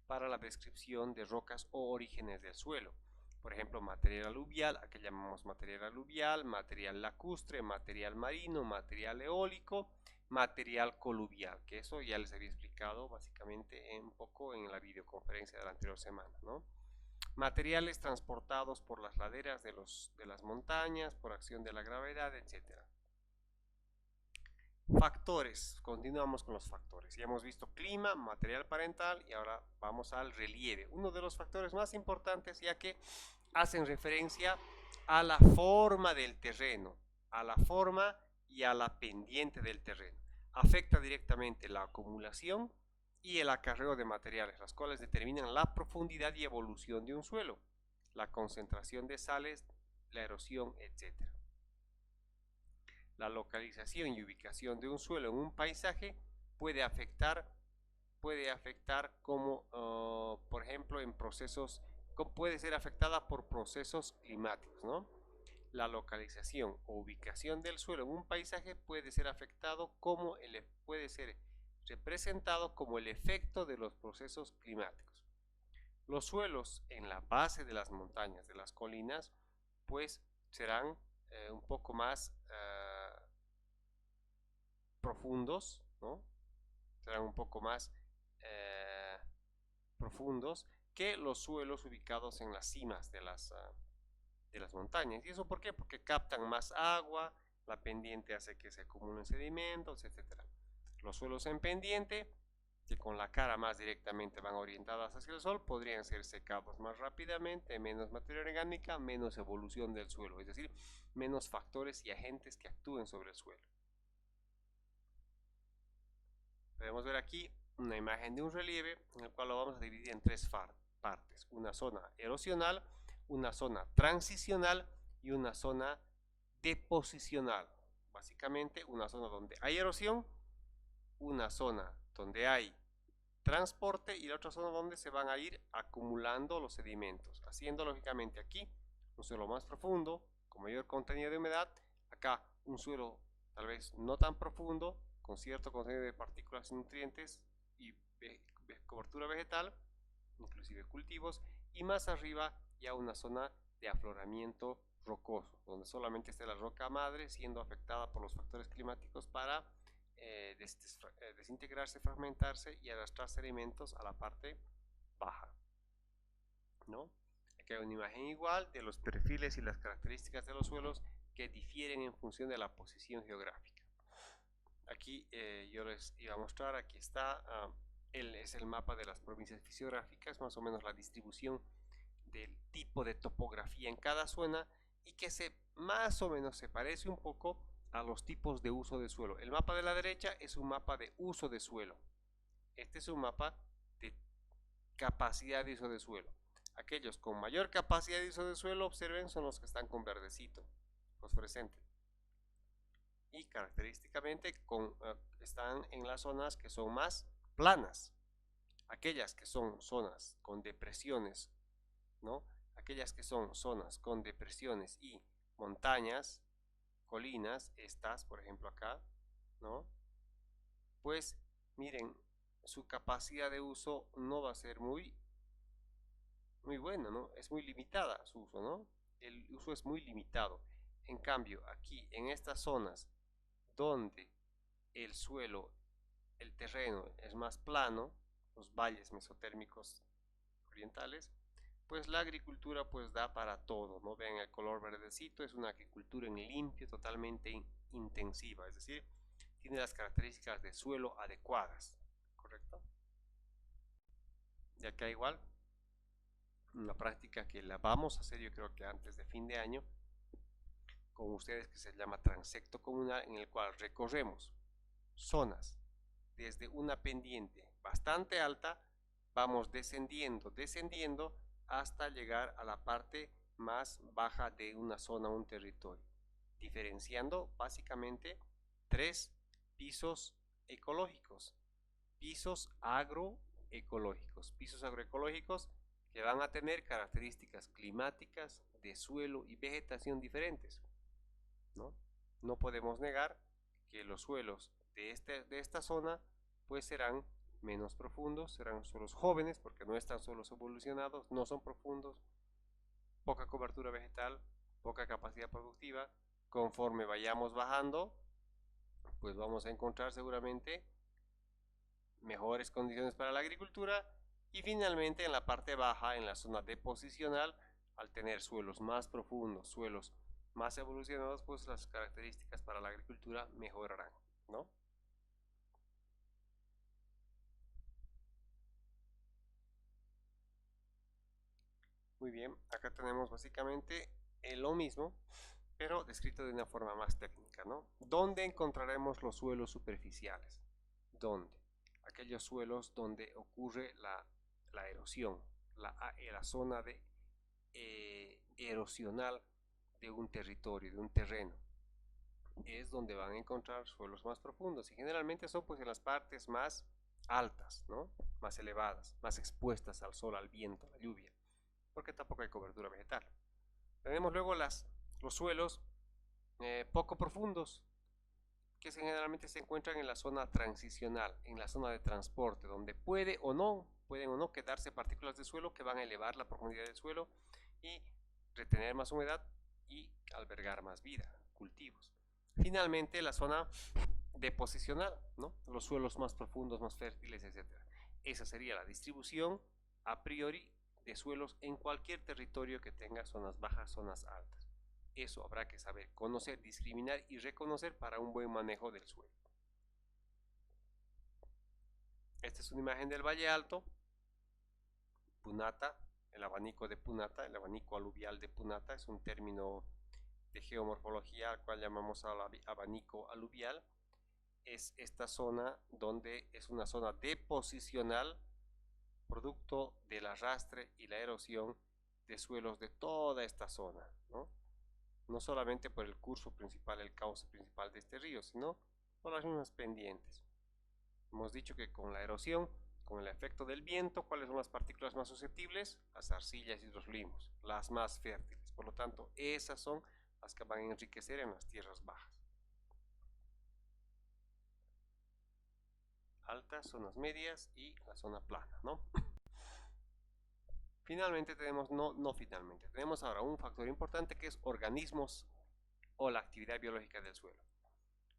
A: para la descripción de rocas o orígenes del suelo. Por ejemplo, material aluvial, a que llamamos material aluvial, material lacustre, material marino, material eólico, material coluvial, que eso ya les había explicado básicamente un poco en la videoconferencia de la anterior semana, ¿no? Materiales transportados por las laderas de las montañas, por acción de la gravedad, etc. Factores, continuamos con los factores. Ya hemos visto clima, material parental y ahora vamos al relieve. Uno de los factores más importantes, ya que hacen referencia a la forma del terreno, a la forma y a la pendiente del terreno. Afecta directamente la acumulación y el acarreo de materiales, las cuales determinan la profundidad y evolución de un suelo, la concentración de sales, la erosión, etc. La localización y ubicación de un suelo en un paisaje puede afectar como, por ejemplo, en procesos, puede ser afectada por procesos climáticos, ¿no? La localización o ubicación del suelo en un paisaje puede ser afectado como puede ser representado como el efecto de los procesos climáticos. Los suelos en la base de las montañas, de las colinas, pues serán un poco más profundos, ¿no? Serán un poco más profundos que los suelos ubicados en las cimas de las montañas. ¿Y eso por qué? Porque captan más agua, la pendiente hace que se acumulen sedimentos, etc. Los suelos en pendiente, que con la cara más directamente van orientadas hacia el sol, podrían ser secados más rápidamente, menos materia orgánica, menos evolución del suelo, es decir, menos factores y agentes que actúen sobre el suelo. Podemos ver aquí una imagen de un relieve en el cual lo vamos a dividir en tres partes: una zona erosional, una zona transicional y una zona deposicional. Básicamente una zona donde hay erosión, una zona donde hay transporte y la otra zona donde se van a ir acumulando los sedimentos, haciendo lógicamente aquí un suelo más profundo con mayor contenido de humedad, acá un suelo tal vez no tan profundo con cierto contenido de partículas y nutrientes y cobertura vegetal, inclusive cultivos, y más arriba ya una zona de afloramiento rocoso, donde solamente está la roca madre siendo afectada por los factores climáticos para desintegrarse, fragmentarse y arrastrar sedimentos a la parte baja, ¿no? Aquí hay una imagen igual de los perfiles y las características de los suelos que difieren en función de la posición geográfica. Aquí yo les iba a mostrar, aquí está, es el mapa de las provincias fisiográficas, más o menos la distribución del tipo de topografía en cada zona y que más o menos se parece un poco a los tipos de uso de suelo. El mapa de la derecha es un mapa de uso de suelo. Este es un mapa de capacidad de uso de suelo. Aquellos con mayor capacidad de uso de suelo, observen, son los que están con verdecito, fosforescente. Y característicamente están en las zonas que son más planas. Aquellas que son zonas con depresiones, ¿no? Aquellas que son zonas con depresiones y montañas, colinas, estas, por ejemplo acá, ¿no? Pues miren, su capacidad de uso no va a ser muy buena, ¿no? Es muy limitada su uso, ¿no? El uso es muy limitado. En cambio, aquí en estas zonas donde el suelo, el terreno es más plano, los valles mesotérmicos orientales, pues la agricultura pues da para todo, ¿no? Vean el color verdecito, es una agricultura en limpio, totalmente intensiva, es decir, tiene las características de suelo adecuadas, ¿correcto? Y acá igual, una práctica que la vamos a hacer yo creo que antes de fin de año, con ustedes, que se llama transecto comunal, en el cual recorremos zonas desde una pendiente bastante alta, vamos descendiendo hasta llegar a la parte más baja de una zona, un territorio, diferenciando básicamente tres pisos ecológicos, pisos agroecológicos que van a tener características climáticas, de suelo y vegetación diferentes, ¿no? No podemos negar que los suelos de esta zona pues serán menos profundos, serán suelos jóvenes porque no están suelos evolucionados, no son profundos, poca cobertura vegetal, poca capacidad productiva. Conforme vayamos bajando, pues vamos a encontrar seguramente mejores condiciones para la agricultura. Y finalmente en la parte baja, en la zona deposicional, al tener suelos más profundos, suelos más evolucionados, pues las características para la agricultura mejorarán, ¿no? Muy bien, acá tenemos básicamente lo mismo, pero descrito de una forma más técnica, ¿no? ¿Dónde encontraremos los suelos superficiales? ¿Dónde? Aquellos suelos donde ocurre la erosión, la zona erosional de un territorio, de un terreno. Es donde van a encontrar suelos más profundos y generalmente son pues en las partes más altas, ¿no? Más elevadas, más expuestas al sol, al viento, a la lluvia, porque tampoco hay cobertura vegetal. Tenemos luego los suelos poco profundos, que generalmente se encuentran en la zona transicional, en la zona de transporte, donde pueden o no quedarse partículas de suelo que van a elevar la profundidad del suelo y retener más humedad y albergar más vida, cultivos. Finalmente, la zona deposicional, ¿no? Los suelos más profundos, más fértiles, etc. Esa sería la distribución a priori de suelos en cualquier territorio que tenga zonas bajas, zonas altas. Eso habrá que saber conocer, discriminar y reconocer para un buen manejo del suelo. Esta es una imagen del Valle Alto, Punata, el abanico de Punata, el abanico aluvial de Punata, es un término de geomorfología al cual llamamos abanico aluvial. Es esta zona donde es una zona deposicional, producto del arrastre y la erosión de suelos de toda esta zona, ¿no? No solamente por el curso principal, el cauce principal de este río, sino por las mismas pendientes. Hemos dicho que con la erosión, con el efecto del viento, ¿cuáles son las partículas más susceptibles? Las arcillas y los limos, las más fértiles. Por lo tanto, esas son las que van a enriquecer en las tierras bajas. Altas, zonas medias y la zona plana, ¿no? Finalmente tenemos, tenemos ahora un factor importante que es organismos o la actividad biológica del suelo.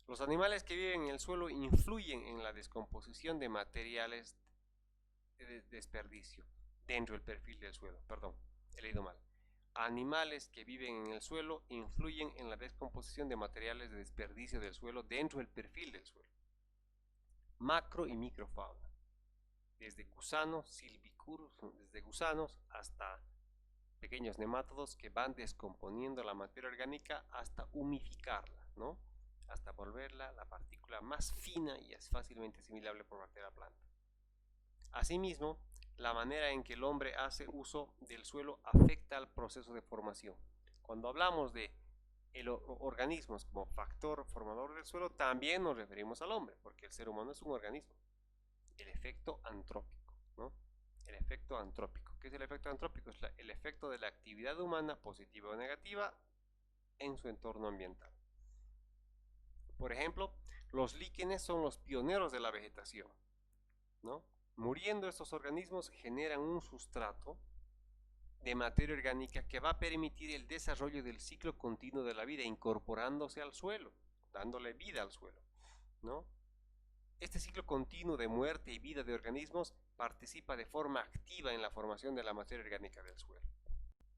A: Los animales que viven en el suelo influyen en la descomposición de materiales de desperdicio dentro del perfil del suelo. Perdón, he leído mal. Animales que viven en el suelo influyen en la descomposición de materiales de desperdicio del suelo dentro del perfil del suelo. Macro y microfauna. Desde gusanos, silvicuros, desde gusanos hasta pequeños nemátodos que van descomponiendo la materia orgánica hasta humificarla, ¿no? Hasta volverla la partícula más fina y es fácilmente asimilable por parte de la planta. Asimismo, la manera en que el hombre hace uso del suelo afecta al proceso de formación. Cuando hablamos de organismos como factor formador del suelo, también nos referimos al hombre, porque el ser humano es un organismo. El efecto antrópico, ¿no? El efecto antrópico. ¿Qué es el efecto antrópico? Es el efecto de la actividad humana, positiva o negativa, en su entorno ambiental. Por ejemplo, los líquenes son los pioneros de la vegetación, ¿no? Muriendo estos organismos generan un sustrato de materia orgánica que va a permitir el desarrollo del ciclo continuo de la vida, incorporándose al suelo, dándole vida al suelo, ¿no? Este ciclo continuo de muerte y vida de organismos participa de forma activa en la formación de la materia orgánica del suelo.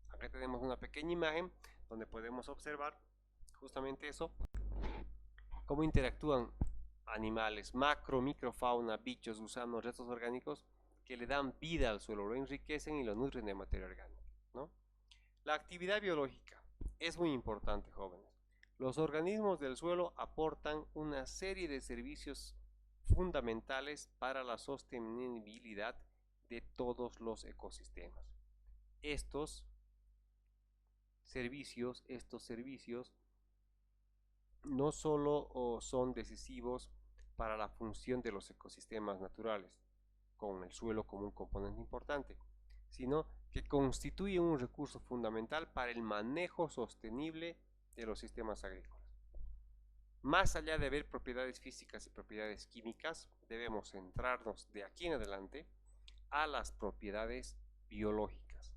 A: Acá tenemos una pequeña imagen donde podemos observar justamente eso, cómo interactúan animales, macro, microfauna, bichos, gusanos, restos orgánicos que le dan vida al suelo, lo enriquecen y lo nutren de materia orgánica, ¿no? La actividad biológica es muy importante, jóvenes. Los organismos del suelo aportan una serie de servicios fundamentales para la sostenibilidad de todos los ecosistemas. Estos servicios no solo son decisivos para la función de los ecosistemas naturales, con el suelo como un componente importante, sino que constituye un recurso fundamental para el manejo sostenible de los sistemas agrícolas. Más allá de ver propiedades físicas y propiedades químicas, debemos centrarnos de aquí en adelante a las propiedades biológicas.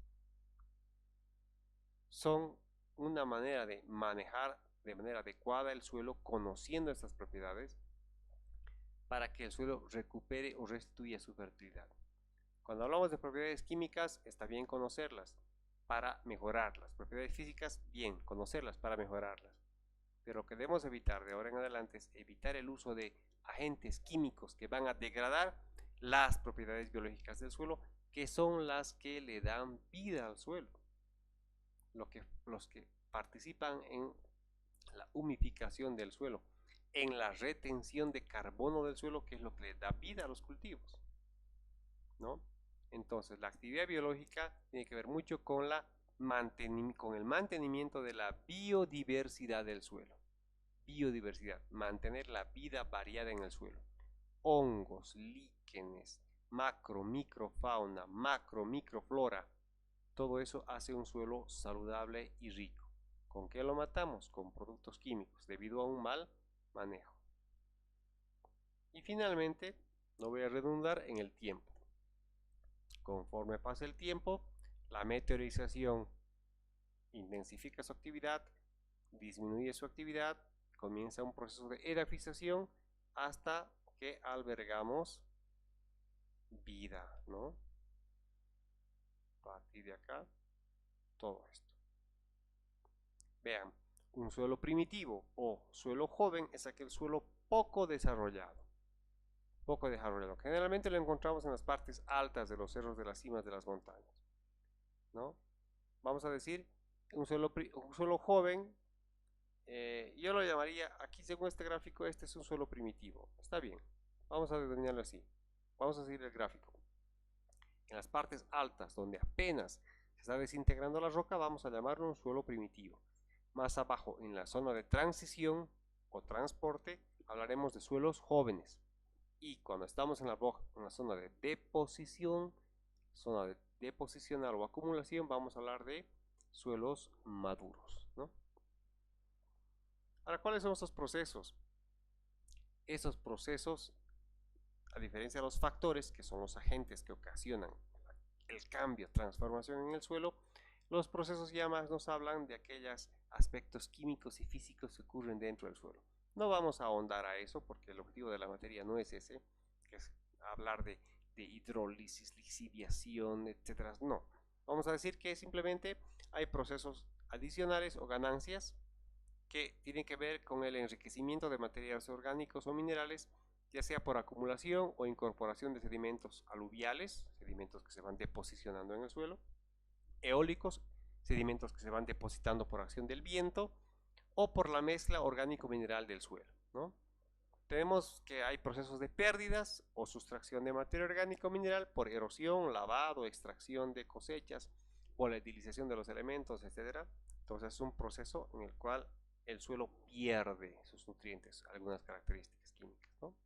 A: Son una manera de manejar de manera adecuada el suelo, conociendo estas propiedades, para que el suelo recupere o restituya su fertilidad. Cuando hablamos de propiedades químicas, está bien conocerlas para mejorarlas. Propiedades físicas, bien, conocerlas para mejorarlas. Pero lo que debemos evitar de ahora en adelante es evitar el uso de agentes químicos que van a degradar las propiedades biológicas del suelo, que son las que le dan vida al suelo. Los que participan en la humificación del suelo, en la retención de carbono del suelo, que es lo que le da vida a los cultivos, ¿no? Entonces, la actividad biológica tiene que ver mucho con el mantenimiento de la biodiversidad del suelo. Biodiversidad, mantener la vida variada en el suelo. Hongos, líquenes, macro, microfauna, macro, microflora. Todo eso hace un suelo saludable y rico. ¿Con qué lo matamos? Con productos químicos, debido a un mal manejo. Y finalmente, no voy a redundar en el tiempo. Conforme pasa el tiempo, la meteorización intensifica su actividad, disminuye su actividad, comienza un proceso de edafización hasta que albergamos vida, ¿no? A partir de acá, todo esto. Vean, un suelo primitivo o suelo joven es aquel suelo poco desarrollado. Generalmente lo encontramos en las partes altas de los cerros, de las cimas de las montañas, ¿no? Vamos a decir, un suelo joven, yo lo llamaría, aquí según este gráfico, este es un suelo primitivo. Está bien, vamos a denominarlo así. Vamos a seguir el gráfico. En las partes altas, donde apenas se está desintegrando la roca, vamos a llamarlo un suelo primitivo. Más abajo, en la zona de transición o transporte, hablaremos de suelos jóvenes. Y cuando estamos en la zona de deposición, o acumulación, vamos a hablar de suelos maduros, ¿no? Ahora, ¿cuáles son estos procesos? Esos procesos, a diferencia de los factores, que son los agentes que ocasionan el cambio, transformación en el suelo, los procesos ya más nos hablan de aquellos aspectos químicos y físicos que ocurren dentro del suelo. No vamos a ahondar a eso porque el objetivo de la materia no es ese, que es hablar de hidrólisis, lixiviación, etc. No, vamos a decir que simplemente hay procesos adicionales o ganancias que tienen que ver con el enriquecimiento de materiales orgánicos o minerales, ya sea por acumulación o incorporación de sedimentos aluviales, sedimentos que se van deposicionando en el suelo, eólicos, sedimentos que se van depositando por acción del viento, o por la mezcla orgánico-mineral del suelo, ¿no? Tenemos que hay procesos de pérdidas o sustracción de materia orgánico-mineral por erosión, lavado, extracción de cosechas, volatilización de los elementos, etc. Entonces es un proceso en el cual el suelo pierde sus nutrientes, algunas características químicas, ¿no?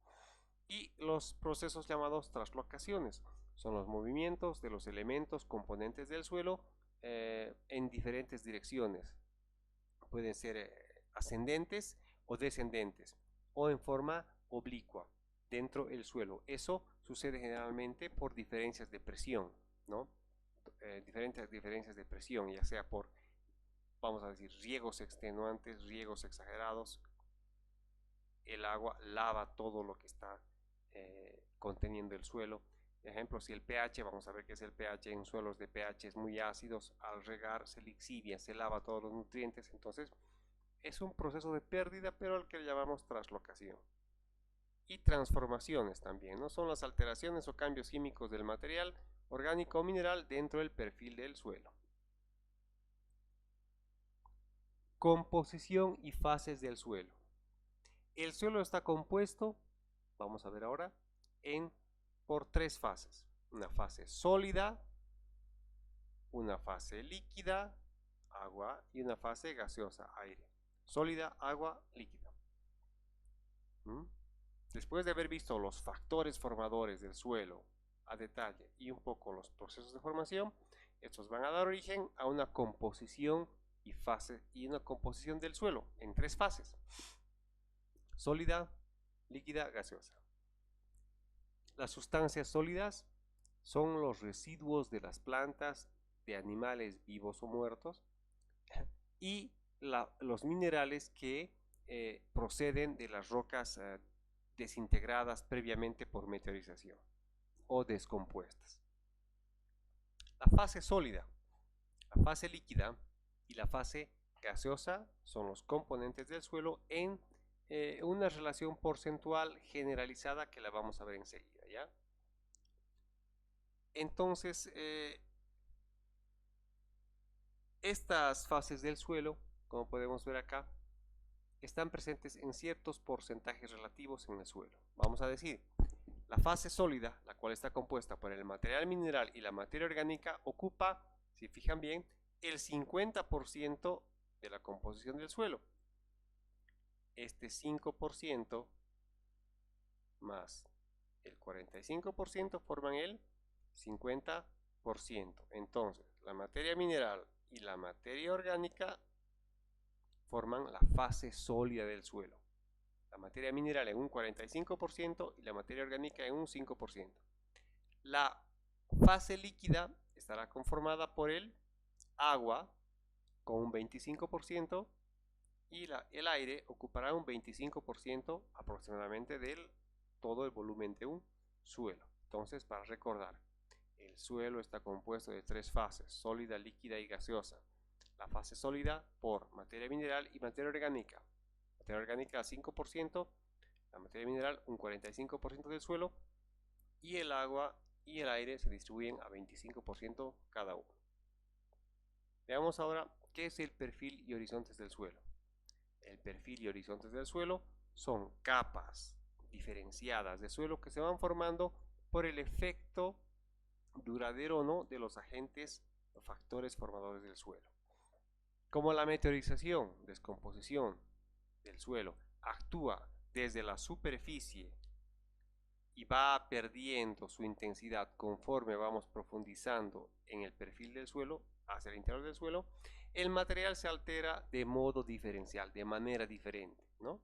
A: Y los procesos llamados traslocaciones son los movimientos de los elementos componentes del suelo en diferentes direcciones. Pueden ser ascendentes o descendentes o en forma oblicua dentro del suelo. Eso sucede generalmente por diferencias de presión, ¿no? Diferentes diferencias de presión, ya sea por, vamos a decir, riegos extenuantes, riegos exagerados. El agua lava todo lo que está conteniendo el suelo. Por ejemplo, si el pH, vamos a ver qué es el pH en suelos de pH muy ácidos, al regar se lixivia, se lava todos los nutrientes. Entonces es un proceso de pérdida, pero al que llamamos traslocación. Y transformaciones también, ¿no? Son las alteraciones o cambios químicos del material orgánico o mineral dentro del perfil del suelo. Composición y fases del suelo. El suelo está compuesto, vamos a ver ahora, por tres fases. Una fase sólida, una fase líquida, agua, y una fase gaseosa, aire. Sólida, agua, líquida. Después de haber visto los factores formadores del suelo a detalle y un poco los procesos de formación, estos van a dar origen a una composición y una composición del suelo en tres fases: sólida, líquida, gaseosa. Las sustancias sólidas son los residuos de las plantas, de animales vivos o muertos, y los minerales que proceden de las rocas desintegradas previamente por meteorización o descompuestas. La fase sólida, la fase líquida y la fase gaseosa son los componentes del suelo en una relación porcentual generalizada que la vamos a ver enseguida, ¿ya? Entonces, estas fases del suelo, como podemos ver acá, están presentes en ciertos porcentajes relativos en el suelo. Vamos a decir, la fase sólida, la cual está compuesta por el material mineral y la materia orgánica, ocupa, si fijan bien, el 50% de la composición del suelo. Este 5% más el 45% forman el 50%. Entonces, la materia mineral y la materia orgánica forman la fase sólida del suelo. La materia mineral en un 45% y la materia orgánica en un 5%. La fase líquida estará conformada por el agua con un 25% y el aire ocupará un 25% aproximadamente del todo el volumen de un suelo. Entonces, para recordar, el suelo está compuesto de tres fases: sólida, líquida y gaseosa. La fase sólida por materia mineral y materia orgánica. Materia orgánica 5%, la materia mineral un 45% del suelo, y el agua y el aire se distribuyen a 25% cada uno. Veamos ahora qué es el perfil y horizontes del suelo. El perfil y horizontes del suelo son capas diferenciadas de suelo que se van formando por el efecto duradero o no de los agentes o factores formadores del suelo. Como la meteorización, descomposición del suelo, actúa desde la superficie y va perdiendo su intensidad conforme vamos profundizando en el perfil del suelo, hacia el interior del suelo, el material se altera de modo diferencial, de manera diferente, ¿no?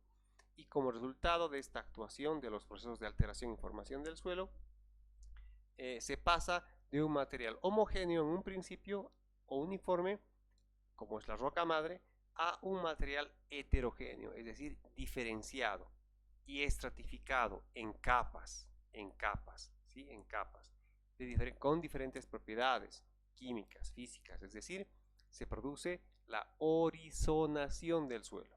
A: Y como resultado de esta actuación de los procesos de alteración y formación del suelo, se pasa de un material homogéneo en un principio o uniforme, como es la roca madre, a un material heterogéneo, es decir, diferenciado y estratificado en capas, ¿sí? En capas, con diferentes propiedades químicas, físicas, es decir, se produce la horizonación del suelo.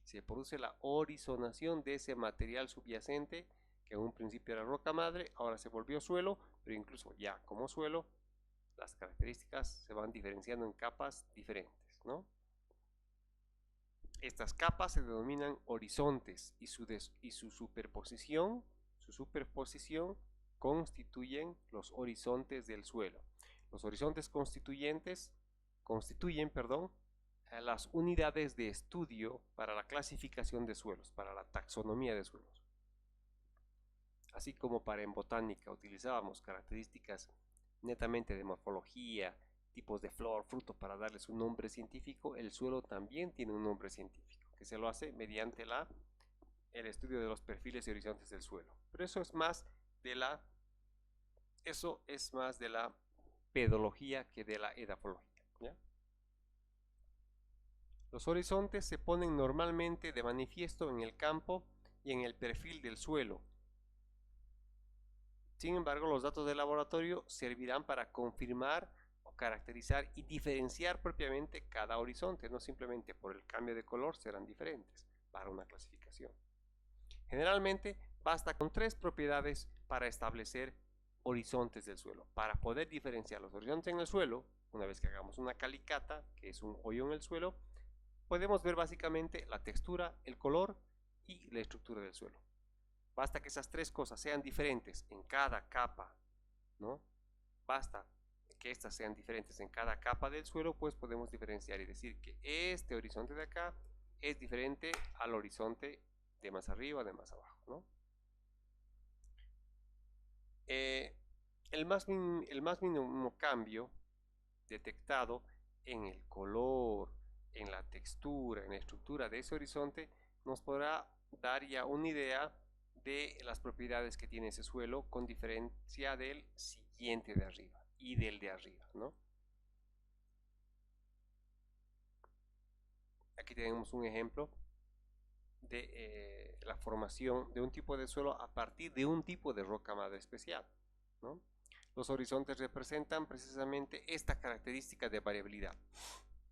A: Se produce la horizonación de ese material subyacente que en un principio era roca madre, ahora se volvió suelo, pero incluso ya como suelo, las características se van diferenciando en capas diferentes, ¿no? Estas capas se denominan horizontes y su superposición constituyen los horizontes del suelo. Los horizontes constituyen, las unidades de estudio para la clasificación de suelos, para la taxonomía de suelos. Así como en botánica utilizábamos características netamente de morfología, tipos de flor, fruto para darles un nombre científico, el suelo también tiene un nombre científico, que se lo hace mediante el estudio de los perfiles y horizontes del suelo. Pero eso es más de la pedología que de la edafología, ¿ya? Los horizontes se ponen normalmente de manifiesto en el campo y en el perfil del suelo. Sin embargo, los datos de laboratorio servirán para confirmar o caracterizar y diferenciar propiamente cada horizonte, no simplemente por el cambio de color serán diferentes para una clasificación. Generalmente basta con tres propiedades para establecer horizontes del suelo. Para poder diferenciar los horizontes en el suelo, una vez que hagamos una calicata, que es un hoyo en el suelo, podemos ver básicamente la textura, el color y la estructura del suelo. Basta que esas tres cosas sean diferentes en cada capa, ¿no? Basta que estas sean diferentes en cada capa del suelo, pues podemos diferenciar y decir que este horizonte de acá es diferente al horizonte de más arriba o de más abajo, ¿no? El más mínimo cambio detectado en el color, en la textura, en la estructura de ese horizonte nos podrá dar ya una idea de las propiedades que tiene ese suelo con diferencia del siguiente de arriba y del de arriba, ¿no? Aquí tenemos un ejemplo de la formación de un tipo de suelo a partir de un tipo de roca madre especial, ¿no? Los horizontes representan precisamente esta característica de variabilidad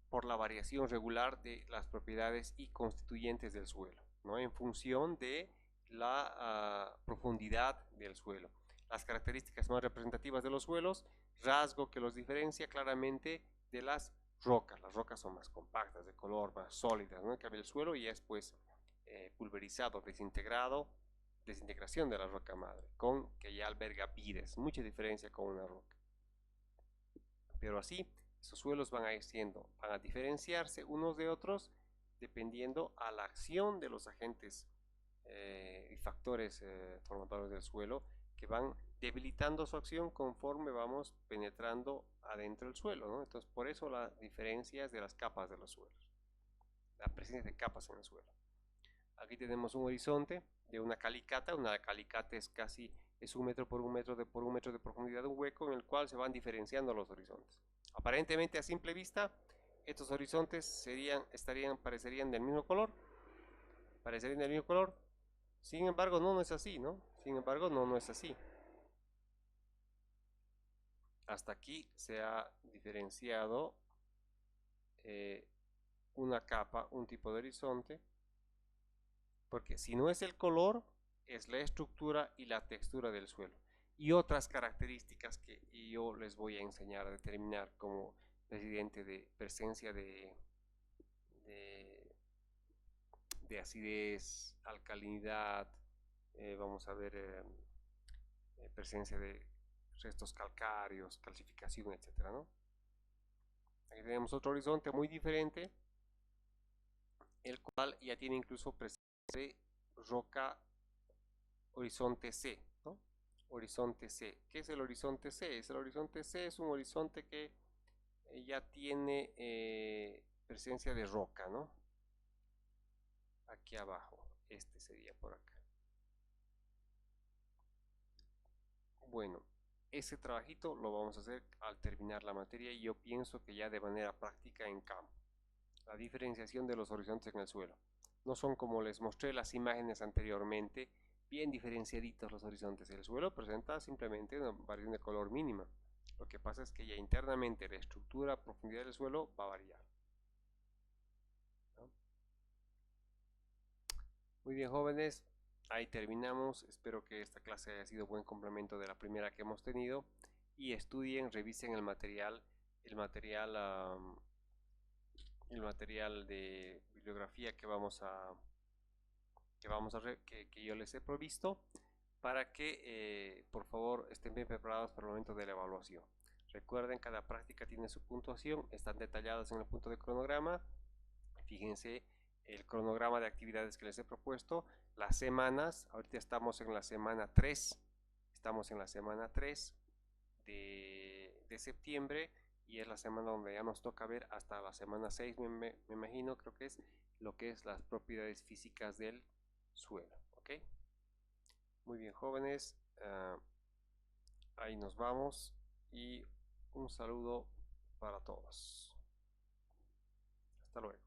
A: por la variación regular de las propiedades y constituyentes del suelo, ¿no? En función de la profundidad del suelo. Las características más representativas de los suelos, rasgo que los diferencia claramente de las rocas. Las rocas son más compactas, de color, más sólidas, ¿no? En cambio el suelo ya es pues pulverizado, desintegrado, desintegración de la roca madre, con que ya alberga vides, mucha diferencia con una roca. Pero así, esos suelos van a diferenciarse unos de otros dependiendo a la acción de los agentes y factores formadores del suelo que van debilitando su acción conforme vamos penetrando adentro del suelo, ¿no? Entonces, por eso las diferencias de las capas de los suelos, la presencia de capas en el suelo. Aquí tenemos un horizonte de una calicata es 1 metro por 1 metro por 1 metro de profundidad de un hueco en el cual se van diferenciando los horizontes. Aparentemente a simple vista estos horizontes parecerían del mismo color, sin embargo no es así, ¿no? Sin embargo no es así. Hasta aquí se ha diferenciado una capa, un tipo de horizonte, porque si no es el color, es la estructura y la textura del suelo. Y otras características que yo les voy a enseñar a determinar como residente de presencia de acidez, alcalinidad, vamos a ver presencia de restos calcáreos, calcificación, etcétera, ¿no? Aquí tenemos otro horizonte muy diferente, el cual ya tiene incluso presencia de roca horizonte C, ¿no? Horizonte C. ¿Qué es el horizonte C? El horizonte C es un horizonte que ya tiene presencia de roca, ¿no? Aquí abajo, este sería por acá. Bueno, ese trabajito lo vamos a hacer al terminar la materia y yo pienso que ya de manera práctica en campo. La diferenciación de los horizontes en el suelo. No son como les mostré las imágenes anteriormente, bien diferenciaditos los horizontes. El suelo presenta simplemente una variación de color mínima. Lo que pasa es que ya internamente la estructura, profundidad del suelo va a variar, ¿no? Muy bien, jóvenes, ahí terminamos. Espero que esta clase haya sido buen complemento de la primera que hemos tenido. Y estudien, revisen el material de bibliografía que yo les he provisto para que por favor estén bien preparados para el momento de la evaluación. Recuerden, cada práctica tiene su puntuación, están detalladas en el punto de cronograma. Fíjense el cronograma de actividades que les he propuesto, las semanas. Ahorita estamos en la semana 3, de septiembre, y es la semana donde ya nos toca ver hasta la semana 6, me imagino, creo que es lo que es las propiedades físicas del suelo. ¿Ok? Muy bien, jóvenes, ahí nos vamos y un saludo para todos. Hasta luego.